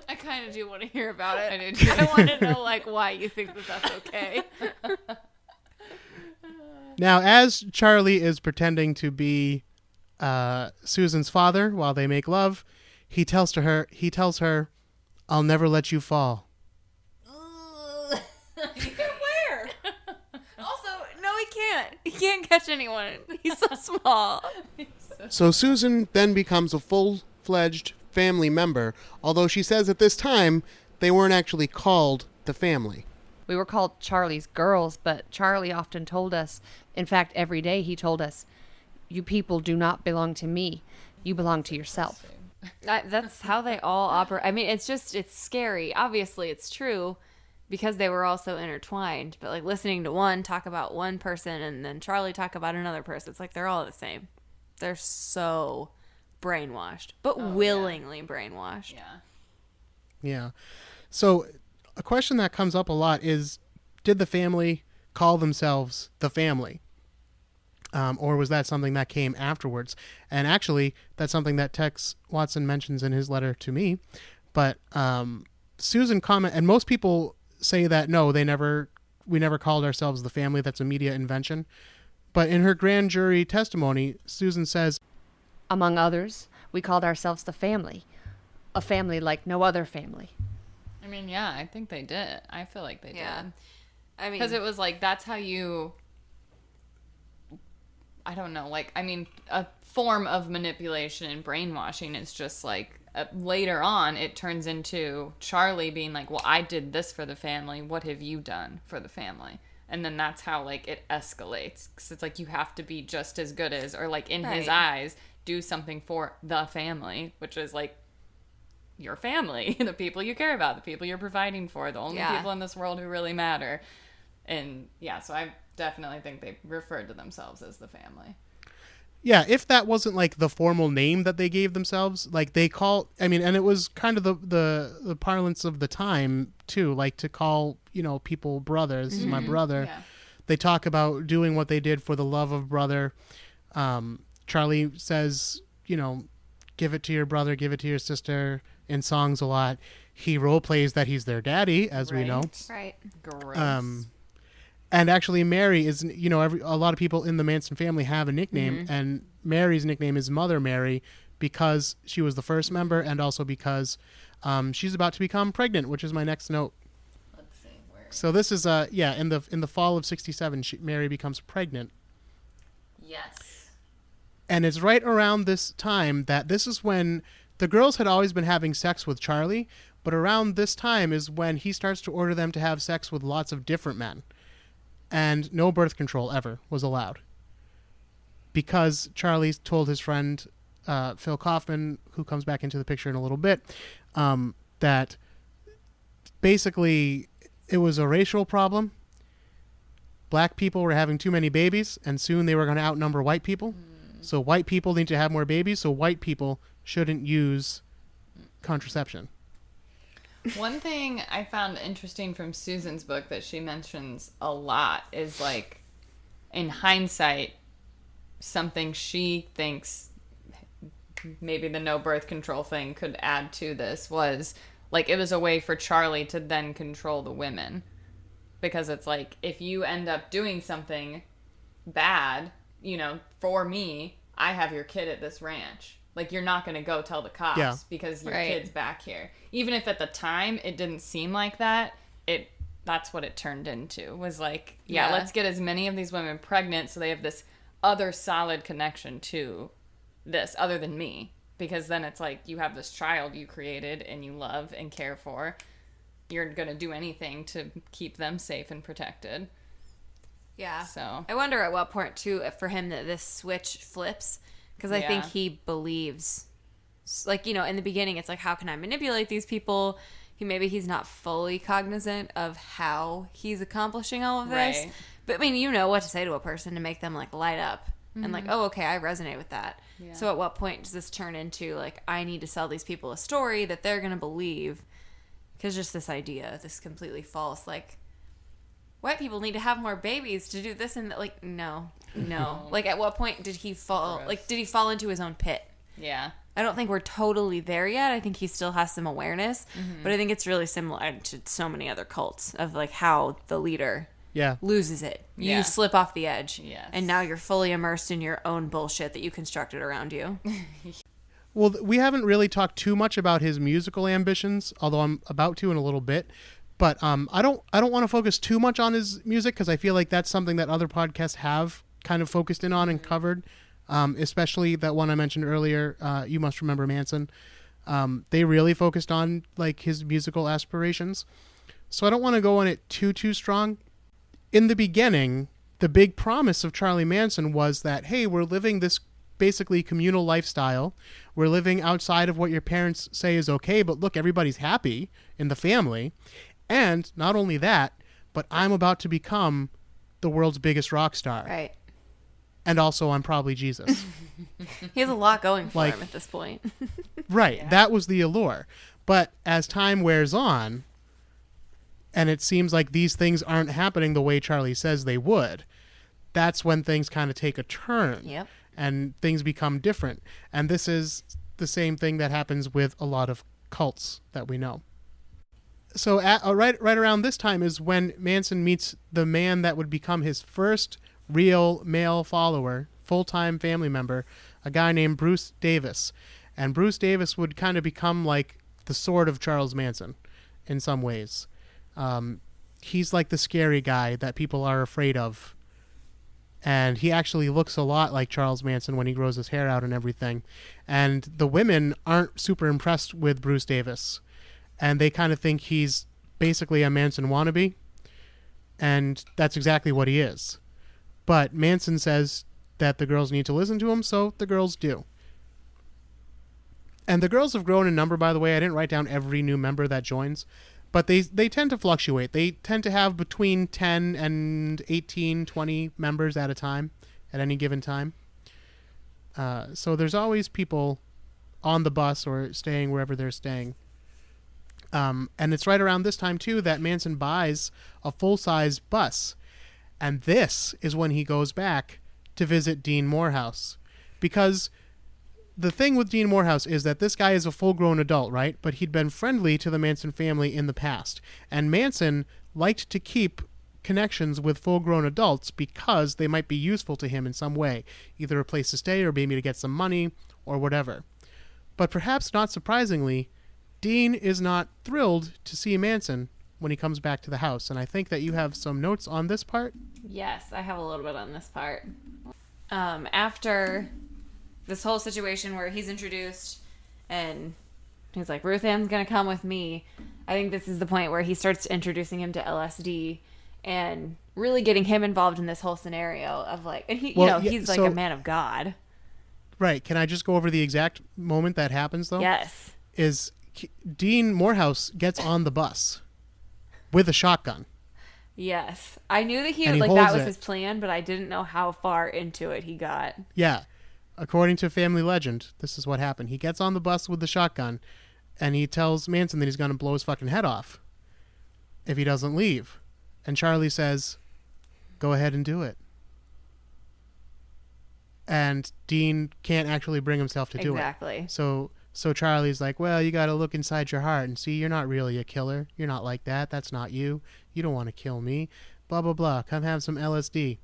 I kind of do want to hear about it. I do too. I want to know why you think that that's okay. Now, as Charlie is pretending to be Susan's father while they make love, he tells her, I'll never let you fall. Where? Also, no, he can't. He can't catch anyone. He's so small. So Susan then becomes a full-fledged family member, although she says at this time they weren't actually called the family. We were called Charlie's girls, but Charlie often told us, in fact, every day he told us, you people do not belong to me. You belong to yourself. That's how they all operate. I mean, it's scary. Obviously, it's true because they were all so intertwined. But like listening to one talk about one person and then Charlie talk about another person, it's like they're all the same. They're so brainwashed, but willingly brainwashed. Yeah. Yeah. So a question that comes up a lot is, did the family call themselves the family? Or was that something that came afterwards? And actually, that's something that Tex Watson mentions in his letter to me. But Susan comment, and most people say that no, we never called ourselves the family. That's a media invention. But in her grand jury testimony, Susan says, Among others, we called ourselves the family. A family like no other family. I mean, yeah, I think they did. I feel like they Yeah. did. I mean, Because it was like, that's how you, I don't know, a form of manipulation and brainwashing is just like, later on, it turns into Charlie being like, well, I did this for the family. What have you done for the family? And then that's how, it escalates. Because it's like, you have to be just as good as, or in his Right. eyes, do something for the family, which is your family, the people you care about, the people you're providing for, the only Yeah. people in this world who really matter. And yeah, so I definitely think they referred to themselves as the family. yeah, if that wasn't the formal name that they gave themselves, they call, and it was kind of the parlance of the time too, to call, people brothers. This is my brother. Yeah. They talk about doing what they did for the love of brother. Charlie says, give it to your brother, give it to your sister in songs a lot. He role plays that he's their daddy, as we know. Right. Gross. And actually, Mary is, a lot of people in the Manson family have a nickname, and Mary's nickname is Mother Mary because she was the first member, and also because she's about to become pregnant, which is my next note. Let's see where. So this is in the fall of '67, Mary becomes pregnant, Yes. and it's right around this time that this is when the girls had always been having sex with Charlie, but around this time is when he starts to order them to have sex with lots of different men. And no birth control ever was allowed. Because Charlie told his friend, Phil Kaufman, who comes back into the picture in a little bit, that basically it was a racial problem. Black people were having too many babies, and soon they were going to outnumber white people. So white people need to have more babies, so white people shouldn't use contraception. One thing I found interesting from Susan's book that she mentions a lot is, like, in hindsight, something she thinks maybe the no birth control thing could add to this was, like, it was a way for Charlie to then control the women. Because it's like, if you end up doing something bad, for me, I have your kid at this ranch. Like, you're not going to go tell the cops because your kid's back here. Even if at the time it didn't seem like that, that's what it turned into. Was like, let's get as many of these women pregnant so they have this other solid connection to this other than me. Because then it's like, you have this child you created and you love and care for. You're going to do anything to keep them safe and protected. Yeah. So I wonder at what point, too, for him that this switch flips. Because I think he believes, like, in the beginning, it's like, how can I manipulate these people? He's not fully cognizant of how he's accomplishing all of this. Right. But, I mean, you know what to say to a person to make them, like, light up. And, like, oh, okay, I resonate with that. Yeah. So at what point does this turn into, like, I need to sell these people a story that they're going to believe? Because just this idea, this completely false, like, white people need to have more babies to do this and that. Like, no. Like, at what point did he fall? Gross. Like, did he fall into his own pit? Yeah. I don't think we're totally there yet. I think he still has some awareness, but I think it's really similar to so many other cults of, like, how the leader loses it. You slip off the edge, and now you're fully immersed in your own bullshit that you constructed around you. Well, we haven't really talked too much about his musical ambitions, although I'm about to in a little bit. But I don't want to focus too much on his music because I feel like that's something that other podcasts have kind of focused in on and covered, especially that one I mentioned earlier, You Must Remember Manson. They really focused on, like, his musical aspirations. So I don't want to go on it too strong. In the beginning, the big promise of Charlie Manson was that, hey, we're living this basically communal lifestyle. We're living outside of what your parents say is okay, but look, everybody's happy in the family. And not only that, but I'm about to become the world's biggest rock star. Right. And also, I'm probably Jesus. He has a lot going for Like- him at this point. Right. That was the allure. But as time wears on, and it seems like these things aren't happening the way Charlie says they would, that's when things kind of take a turn. Yep. And things become different. And this is the same thing that happens with a lot of cults that we know. So right around this time is when Manson meets the man that would become his first real male follower, full-time family member, a guy named Bruce Davis. And Bruce Davis would kind of become like the sword of Charles Manson in some ways. He's like the scary guy that people are afraid of. And he actually looks a lot like Charles Manson when he grows his hair out and everything. And the women aren't super impressed with Bruce Davis. And they kind of think he's basically a Manson wannabe. And that's exactly what he is. But Manson says that the girls need to listen to him, so the girls do. And the girls have grown in number, by the way. I didn't write down every new member that joins. But they tend to fluctuate. They tend to have between 10 and 18, 20 members at a time, at any given time. So there's always people on the bus or staying wherever they're staying. And it's right around this time, too, that Manson buys a full-size bus. And this is when he goes back to visit Dean Morehouse. Because the thing with Dean Morehouse is that this guy is a full-grown adult, right? But he'd been friendly to the Manson family in the past. And Manson liked to keep connections with full-grown adults because they might be useful to him in some way, either a place to stay or maybe to get some money or whatever. But perhaps not surprisingly, Dean is not thrilled to see Manson when he comes back to the house. And I think that you have some notes on this part. Yes, I have a little bit on this part. After this whole situation where he's introduced and he's like, Ruth Ann's gonna come with me, I think this is the point where he starts introducing him to LSD and really getting him involved in this whole scenario of like, and he, he's like a man of God. Right. Can I just go over the exact moment that happens though? Yes. Is Dean Morehouse gets on the bus with a shotgun. Yes. I knew that he And he like holds that was it. his plan, but I didn't know how far into it he got. Yeah. According to family legend, this is what happened. He gets on the bus with the shotgun and he tells Manson that he's going to blow his fucking head off if he doesn't leave. And Charlie says, go ahead and do it. And Dean can't actually bring himself to do it. Exactly. So Charlie's like, well, you got to look inside your heart and see you're not really a killer. You're not like that. That's not you. You don't want to kill me. Blah, blah, blah. Come have some LSD.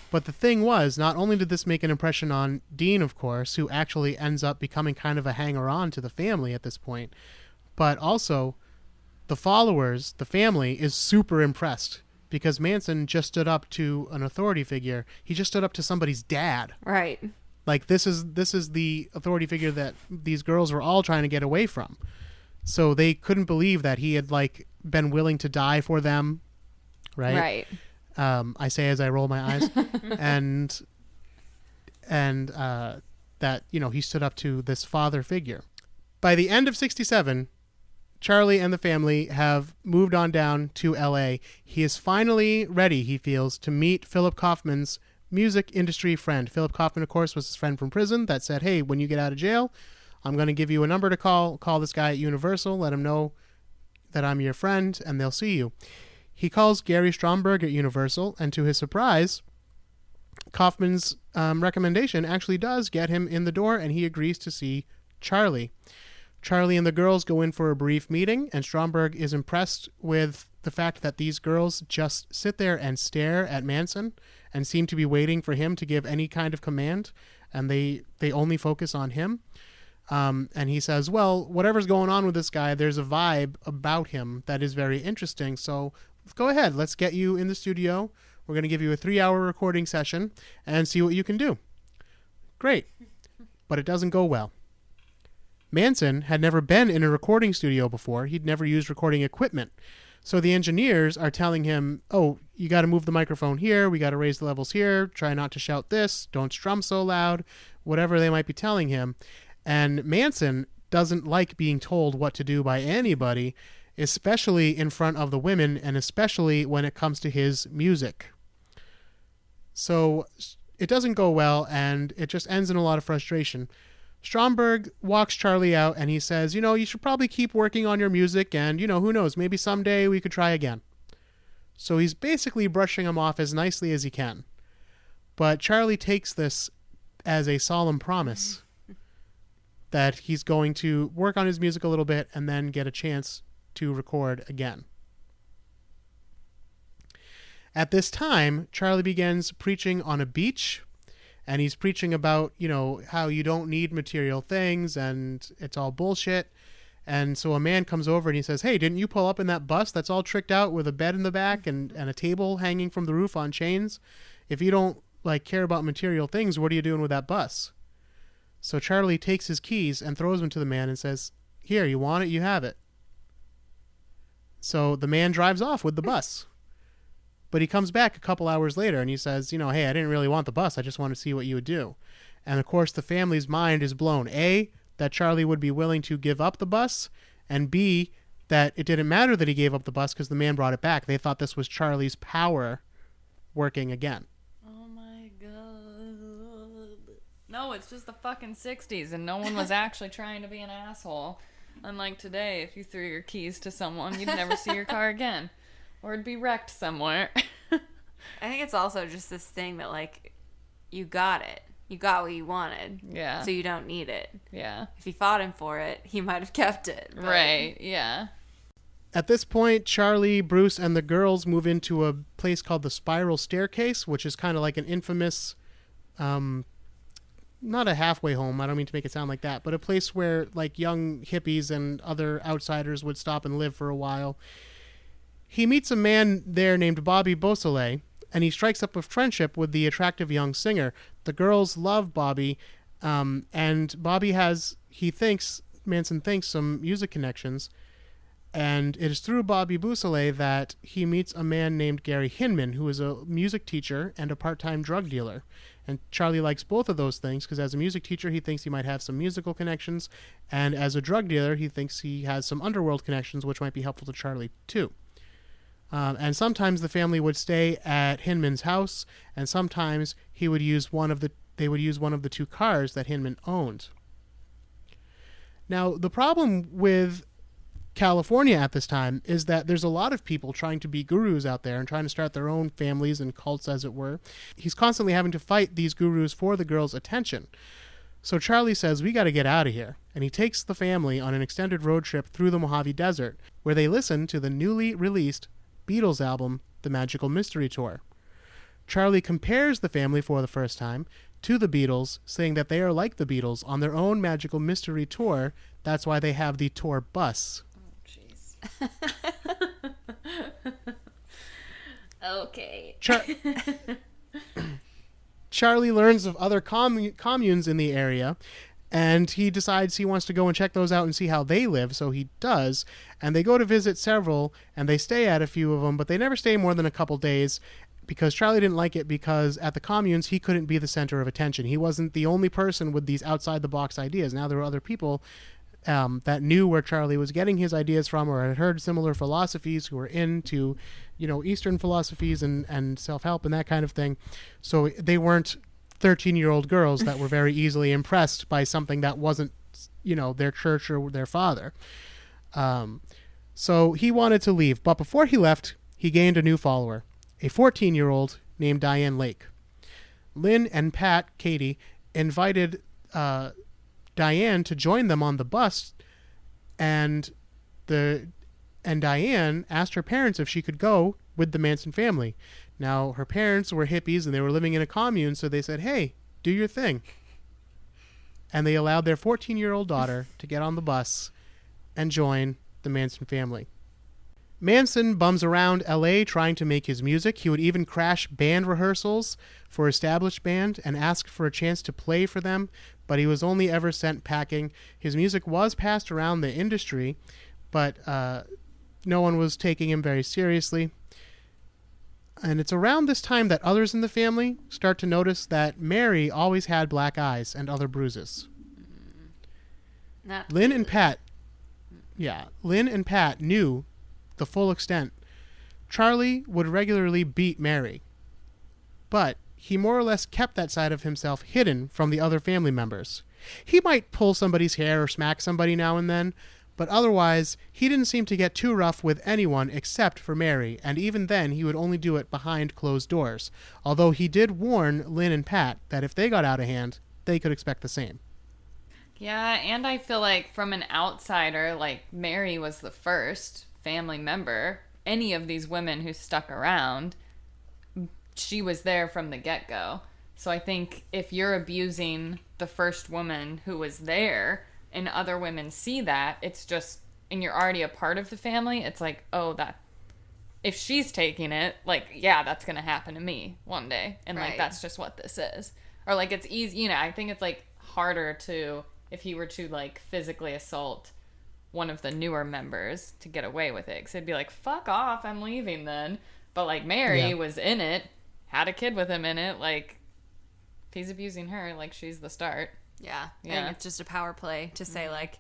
But the thing was, not only did this make an impression on Dean, of course, who actually ends up becoming kind of a hanger-on to the family at this point, but also the followers, the family, is super impressed because Manson just stood up to an authority figure. He just stood up to somebody's dad. Right. Like, this is the authority figure that these girls were all trying to get away from. So they couldn't believe that he had, like, been willing to die for them, right? Right. I say as I roll my eyes. and that, he stood up to this father figure. By the end of 1967, Charlie and the family have moved on down to L.A. He is finally ready, he feels, to meet Philip Kaufman's music industry friend. Philip Kaufman, of course, was his friend from prison that said, hey, when you get out of jail, I'm going to give you a number to call. Call this guy at Universal. Let him know that I'm your friend, and they'll see you. He calls Gary Stromberg at Universal, and to his surprise, Kaufman's recommendation actually does get him in the door, and he agrees to see Charlie. Charlie and the girls go in for a brief meeting, and Stromberg is impressed with the fact that these girls just sit there and stare at Manson and seem to be waiting for him to give any kind of command, and they only focus on him. And he says, well, whatever's going on with this guy, there's a vibe about him that is very interesting, so go ahead, let's get you in the studio. We're going to give you a 3-hour recording session and see what you can do. Great. But it doesn't go well. Manson had never been in a recording studio before. He'd never used recording equipment. So the engineers are telling him, oh, you got to move the microphone here. We got to raise the levels here. Try not to shout this. Don't strum so loud. Whatever they might be telling him. And Manson doesn't like being told what to do by anybody, especially in front of the women and especially when it comes to his music. So it doesn't go well, and it just ends in a lot of frustration. Stromberg walks Charlie out, and he says, you should probably keep working on your music, and, who knows, maybe someday we could try again. So he's basically brushing him off as nicely as he can. But Charlie takes this as a solemn promise that he's going to work on his music a little bit and then get a chance to record again. At this time, Charlie begins preaching on a beach, and he's preaching about, how you don't need material things and it's all bullshit. And so a man comes over and he says, hey, didn't you pull up in that bus that's all tricked out with a bed in the back and a table hanging from the roof on chains? If you don't care about material things, what are you doing with that bus? So Charlie takes his keys and throws them to the man and says, here, you want it? You have it. So the man drives off with the bus. But he comes back a couple hours later and he says, hey, I didn't really want the bus. I just want to see what you would do. And of course, the family's mind is blown. A, that Charlie would be willing to give up the bus, and B, that it didn't matter that he gave up the bus because the man brought it back. They thought this was Charlie's power working again. Oh my god. No, it's just the fucking 60s and no one was actually trying to be an asshole. Unlike today, if you threw your keys to someone, you'd never see your car again. Or it'd be wrecked somewhere. I think it's also just this thing that, you got it. you got what you wanted. Yeah. So you don't need it. Yeah. If you fought him for it, he might have kept it. But... Right. Yeah. At this point, Charlie, Bruce, and the girls move into a place called the Spiral Staircase, which is kind of like an infamous, not a halfway home, I don't mean to make it sound like that, but a place where like young hippies and other outsiders would stop and live for a while. He meets a man there named Bobby Beausoleil, and he strikes up a friendship with the attractive young singer. The girls love Bobby, and Bobby Manson thinks, some music connections. And it is through Bobby Beausoleil that he meets a man named Gary Hinman, who is a music teacher and a part-time drug dealer. And Charlie likes both of those things because as a music teacher, he thinks he might have some musical connections. And as a drug dealer, he thinks he has some underworld connections, which might be helpful to Charlie, too. And sometimes the family would stay at Hinman's house, and sometimes they would use one of the two cars that Hinman owned. Now, the problem with California at this time is that there's a lot of people trying to be gurus out there and trying to start their own families and cults, as it were. He's constantly having to fight these gurus for the girls' attention. So Charlie says, we got to get out of here. And he takes the family on an extended road trip through the Mojave Desert, where they listen to the newly released Beatles album, The Magical Mystery Tour. Charlie compares the family for the first time to the Beatles, saying that they are like the Beatles on their own Magical Mystery Tour. That's why they have the tour bus. Okay. Charlie learns of other communes in the area, and he decides he wants to go and check those out and see how they live, so he does. And they go to visit several, and they stay at a few of them, but they never stay more than a couple days, because Charlie didn't like it because at the communes, he couldn't be the center of attention. He wasn't the only person with these outside-the-box ideas. Now there were other people that knew where Charlie was getting his ideas from or had heard similar philosophies, who were into, Eastern philosophies and self-help and that kind of thing. So they weren't 13-year-old girls that were very easily impressed by something that wasn't, their church or their father. So he wanted to leave. But before he left, he gained a new follower, a 14-year-old named Diane Lake. Lynn and Pat, Katie, invited Diane to join them on the bus, and Diane asked her parents if she could go with the Manson family. Now, her parents were hippies and they were living in a commune, so they said, hey, do your thing. And they allowed their 14-year-old daughter to get on the bus and join the Manson family. Manson bums around L.A. trying to make his music. He would even crash band rehearsals for established band and ask for a chance to play for them, but he was only ever sent packing. His music was passed around the industry, but no one was taking him very seriously. And it's around this time that others in the family start to notice that Mary always had black eyes and other bruises. Lynn and Pat knew the full extent. Charlie would regularly beat Mary, but he more or less kept that side of himself hidden from the other family members. He might pull somebody's hair or smack somebody now and then, but otherwise, he didn't seem to get too rough with anyone except for Mary, and even then, he would only do it behind closed doors, although he did warn Lynn and Pat that if they got out of hand, they could expect the same. Yeah, and I feel like from an outsider, like Mary was the first family member. Any of these women who stuck around, she was there from the get-go. So I think if you're abusing the first woman who was there and other women see that, it's just, and you're already a part of the family, it's like, oh, that, if she's taking it, like, yeah, that's going to happen to me one day. And like, that's just what this is. Or like, it's easy, I think it's like harder to, if he were to like physically assault one of the newer members to get away with it. Because it'd be like, fuck off, I'm leaving then. But like Mary was in it, had a kid with him in it, like, if he's abusing her, like, she's the start. Yeah. And it's just a power play to say, like,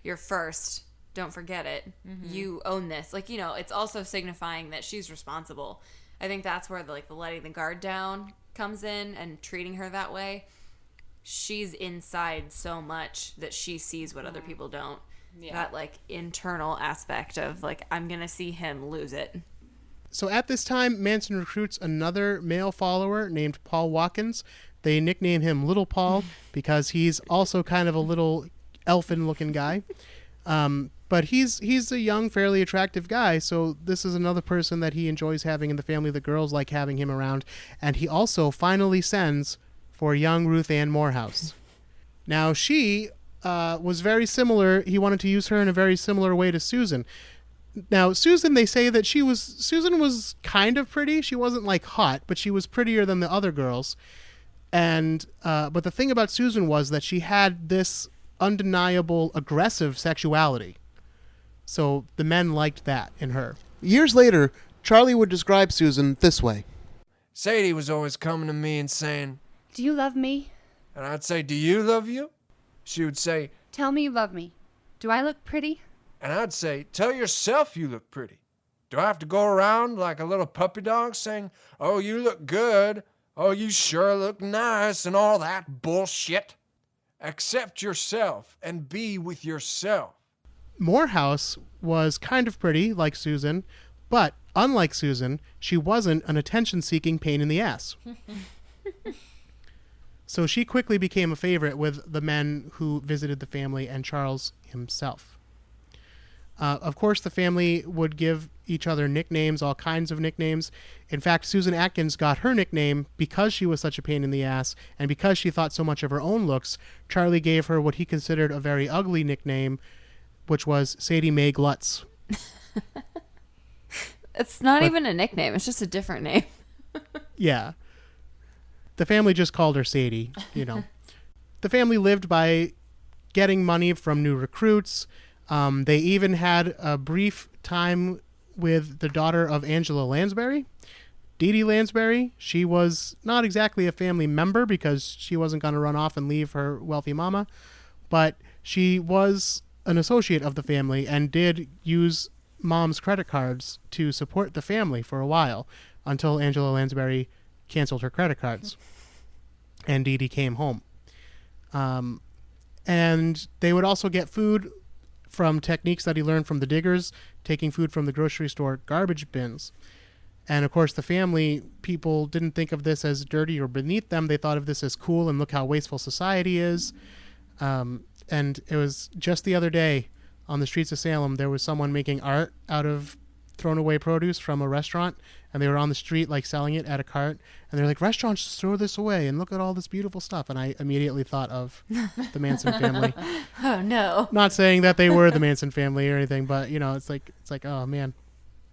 you're first. Don't forget it. Mm-hmm. You own this. Like, it's also signifying that she's responsible. I think that's where the letting the guard down comes in and treating her that way. She's inside so much that she sees what other people don't. Yeah. That, like, internal aspect of, like, I'm going to see him lose it. So at this time, Manson recruits another male follower named Paul Watkins They nickname him Little Paul because he's also kind of a little elfin-looking guy. But he's a young, fairly attractive guy, so this is another person that he enjoys having in the family. The girls like having him around. And he also finally sends for young Ruth Ann Morehouse. Now, she was very similar. He wanted to use her in a very similar way to Susan. Now, Susan, they say that Susan was kind of pretty. She wasn't, like, hot, but she was prettier than the other girls. And but the thing about Susan was that she had this undeniable aggressive sexuality. So the men liked that in her. Years later, Charlie would describe Susan this way. Sadie was always coming to me and saying, Do you love me? and I'd say, do you love you? She would say, Tell me you love me. Do I look pretty? and I'd say, tell yourself you look pretty. Do I have to go around like a little puppy dog saying, oh, you look good, oh, you sure look nice, and all that bullshit? Accept yourself and be with yourself. Morehouse was kind of pretty, like Susan, but unlike Susan, she wasn't an attention-seeking pain in the ass. So she quickly became a favorite with the men who visited the family and Charles himself. Of course, the family would give each other nicknames, all kinds of nicknames. In fact, Susan Atkins got her nickname because she was such a pain in the ass, and because she thought so much of her own looks. Charlie gave her what he considered a very ugly nickname, which was Sadie Mae Glutz. It's not even a nickname. It's just a different name. Yeah. The family just called her Sadie, you know. The family lived by getting money from new recruits. They even had a brief time with the daughter of Angela Lansbury, Dee Dee Lansbury. She was not exactly a family member because she wasn't going to run off and leave her wealthy mama, but she was an associate of the family and did use mom's credit cards to support the family for a while until Angela Lansbury canceled her credit cards and Dee Dee came home. And they would also get food from techniques that he learned from the diggers, taking food from the grocery store garbage bins. And of course, the family people didn't think of this as dirty or beneath them. They thought of this as cool and look how wasteful society is. And it was just the other day on the streets of Salem, there was someone making art out of thrown away produce from a restaurant, and they were on the street like selling it at a cart, and they're like, restaurants just throw this away and look at all this beautiful stuff. And I immediately thought of the Manson family. Oh no. Not saying that they were the Manson family or anything, but you know, it's like oh man.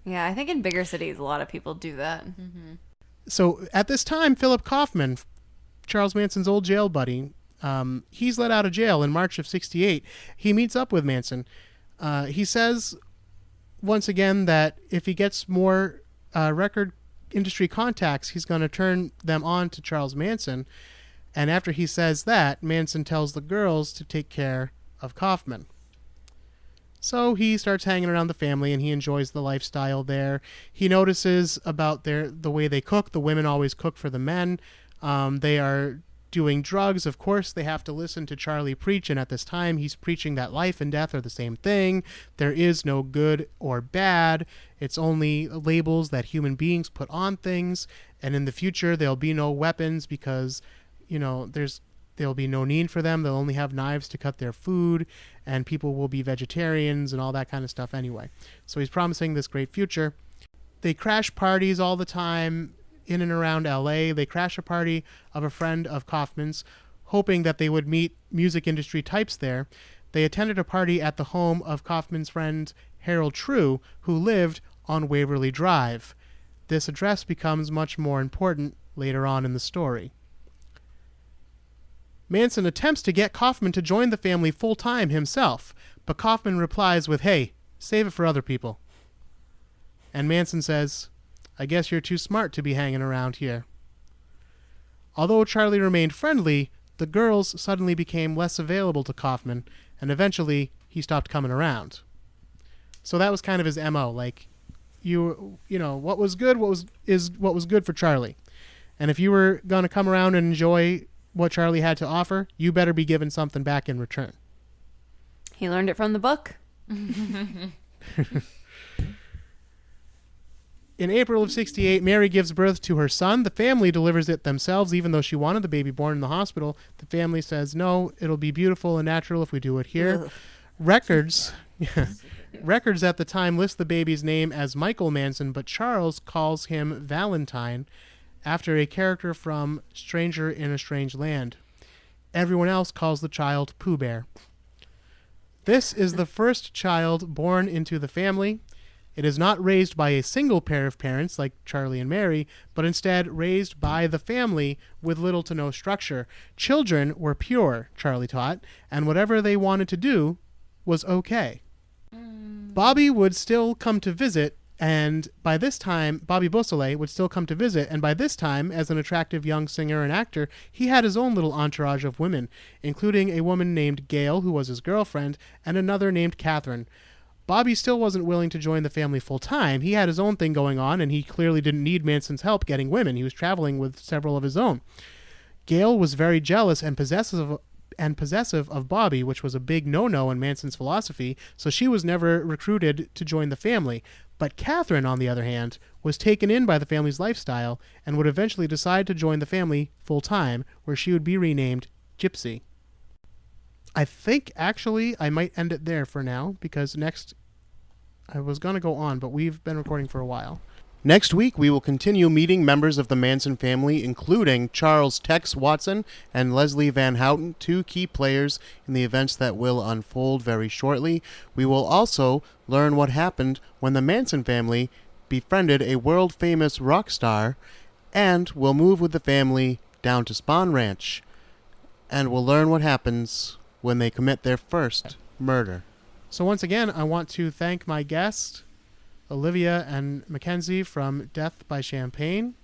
Yeah, I think in bigger cities a lot of people do that. So at this time, Philip Kaufman, Charles Manson's old jail buddy, he's let out of jail in March of '68. He meets up with Manson. He says once again that if he gets more record industry contacts, he's going to turn them on to Charles Manson. And after he says that, Manson tells the girls to take care of Kaufman. So he starts hanging around the family, and he enjoys the lifestyle there. He notices about the way they cook. The women always cook for the men. They are doing drugs. Of course, they have to listen to Charlie preach, and at this time, he's preaching that life and death are the same thing. There is no good or bad. It's only labels that human beings put on things, and in the future, there'll be no weapons because, you know, there'll be no need for them. They'll only have knives to cut their food, and people will be vegetarians and all that kind of stuff anyway. So he's promising this great future. They crash parties all the time in and around LA. They crash a party of a friend of Kaufman's, hoping that they would meet music industry types there. They attended a party at the home of Kaufman's friend Harold True, who lived on Waverly Drive. This address becomes much more important later on in the story. Manson attempts to get Kaufman to join the family full-time himself, but Kaufman replies with, "Hey, save it for other people." And Manson says, "I guess you're too smart to be hanging around here." Although Charlie remained friendly, the girls suddenly became less available to Kaufman, and eventually he stopped coming around. So that was kind of his MO, like, you know, what was good for Charlie. And if you were going to come around and enjoy what Charlie had to offer, you better be given something back in return. He learned it from the book. In April of 68, Mary gives birth to her son. The family delivers it themselves, even though she wanted the baby born in the hospital. The family says, no, it'll be beautiful and natural if we do it here. Ugh. Records at the time list the baby's name as Michael Manson, but Charles calls him Valentine, after a character from Stranger in a Strange Land. Everyone else calls the child Pooh Bear. This is the first child born into the family. It is not raised by a single pair of parents like Charlie and Mary, but instead raised by the family with little to no structure. Children were pure, Charlie taught, and whatever they wanted to do was okay. Bobby would still come to visit, and by this time, Bobby Beausoleil would still come to visit, and by this time, as an attractive young singer and actor, he had his own little entourage of women, including a woman named Gail, who was his girlfriend, and another named Catherine. Bobby still wasn't willing to join the family full-time. He had his own thing going on, and he clearly didn't need Manson's help getting women. He was traveling with several of his own. Gail was very jealous and possessive of Bobby, which was a big no-no in Manson's philosophy, so she was never recruited to join the family. But Catherine, on the other hand, was taken in by the family's lifestyle and would eventually decide to join the family full-time, where she would be renamed Gypsy. I think, actually, I might end it there for now, because next, I was going to go on, but we've been recording for a while. Next week, we will continue meeting members of the Manson family, including Charles Tex Watson and Leslie Van Houten, two key players in the events that will unfold very shortly. We will also learn what happened when the Manson family befriended a world-famous rock star, and we'll move with the family down to Spahn Ranch, and we'll learn what happens when they commit their first murder. So once again, I want to thank my guests, Olivia and Mackenzie from Death by Champagne.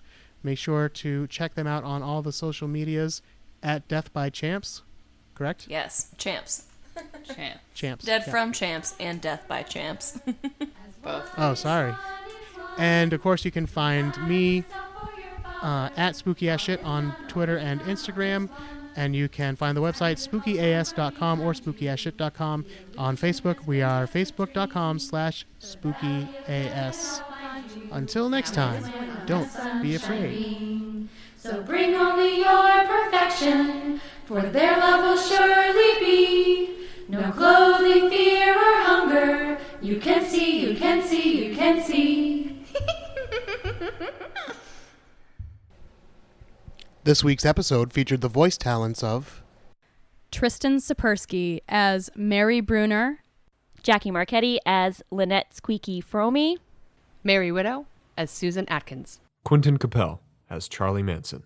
Make sure to check them out on all the social medias at Death by Champs, correct? Yes, Champs. Champs. Dead yeah. from Champs and Death by Champs. Both. Oh, sorry. And, of course, you can find me at Spooky Ass Shit on Twitter and Instagram. And you can find the website spookyas.com or spookyasshit.com. On Facebook, we are facebook.com/spookyas. Until next time, don't be afraid. So bring only your perfection, for their love will surely be. No clothing, fear, or hunger. You can see, you can see, you can see. This week's episode featured the voice talents of Tristan Sapersky as Mary Bruner, Jackie Marchetti as Lynette Squeaky Fromy, Mary Widow as Susan Atkins. Quentin Capel as Charlie Manson.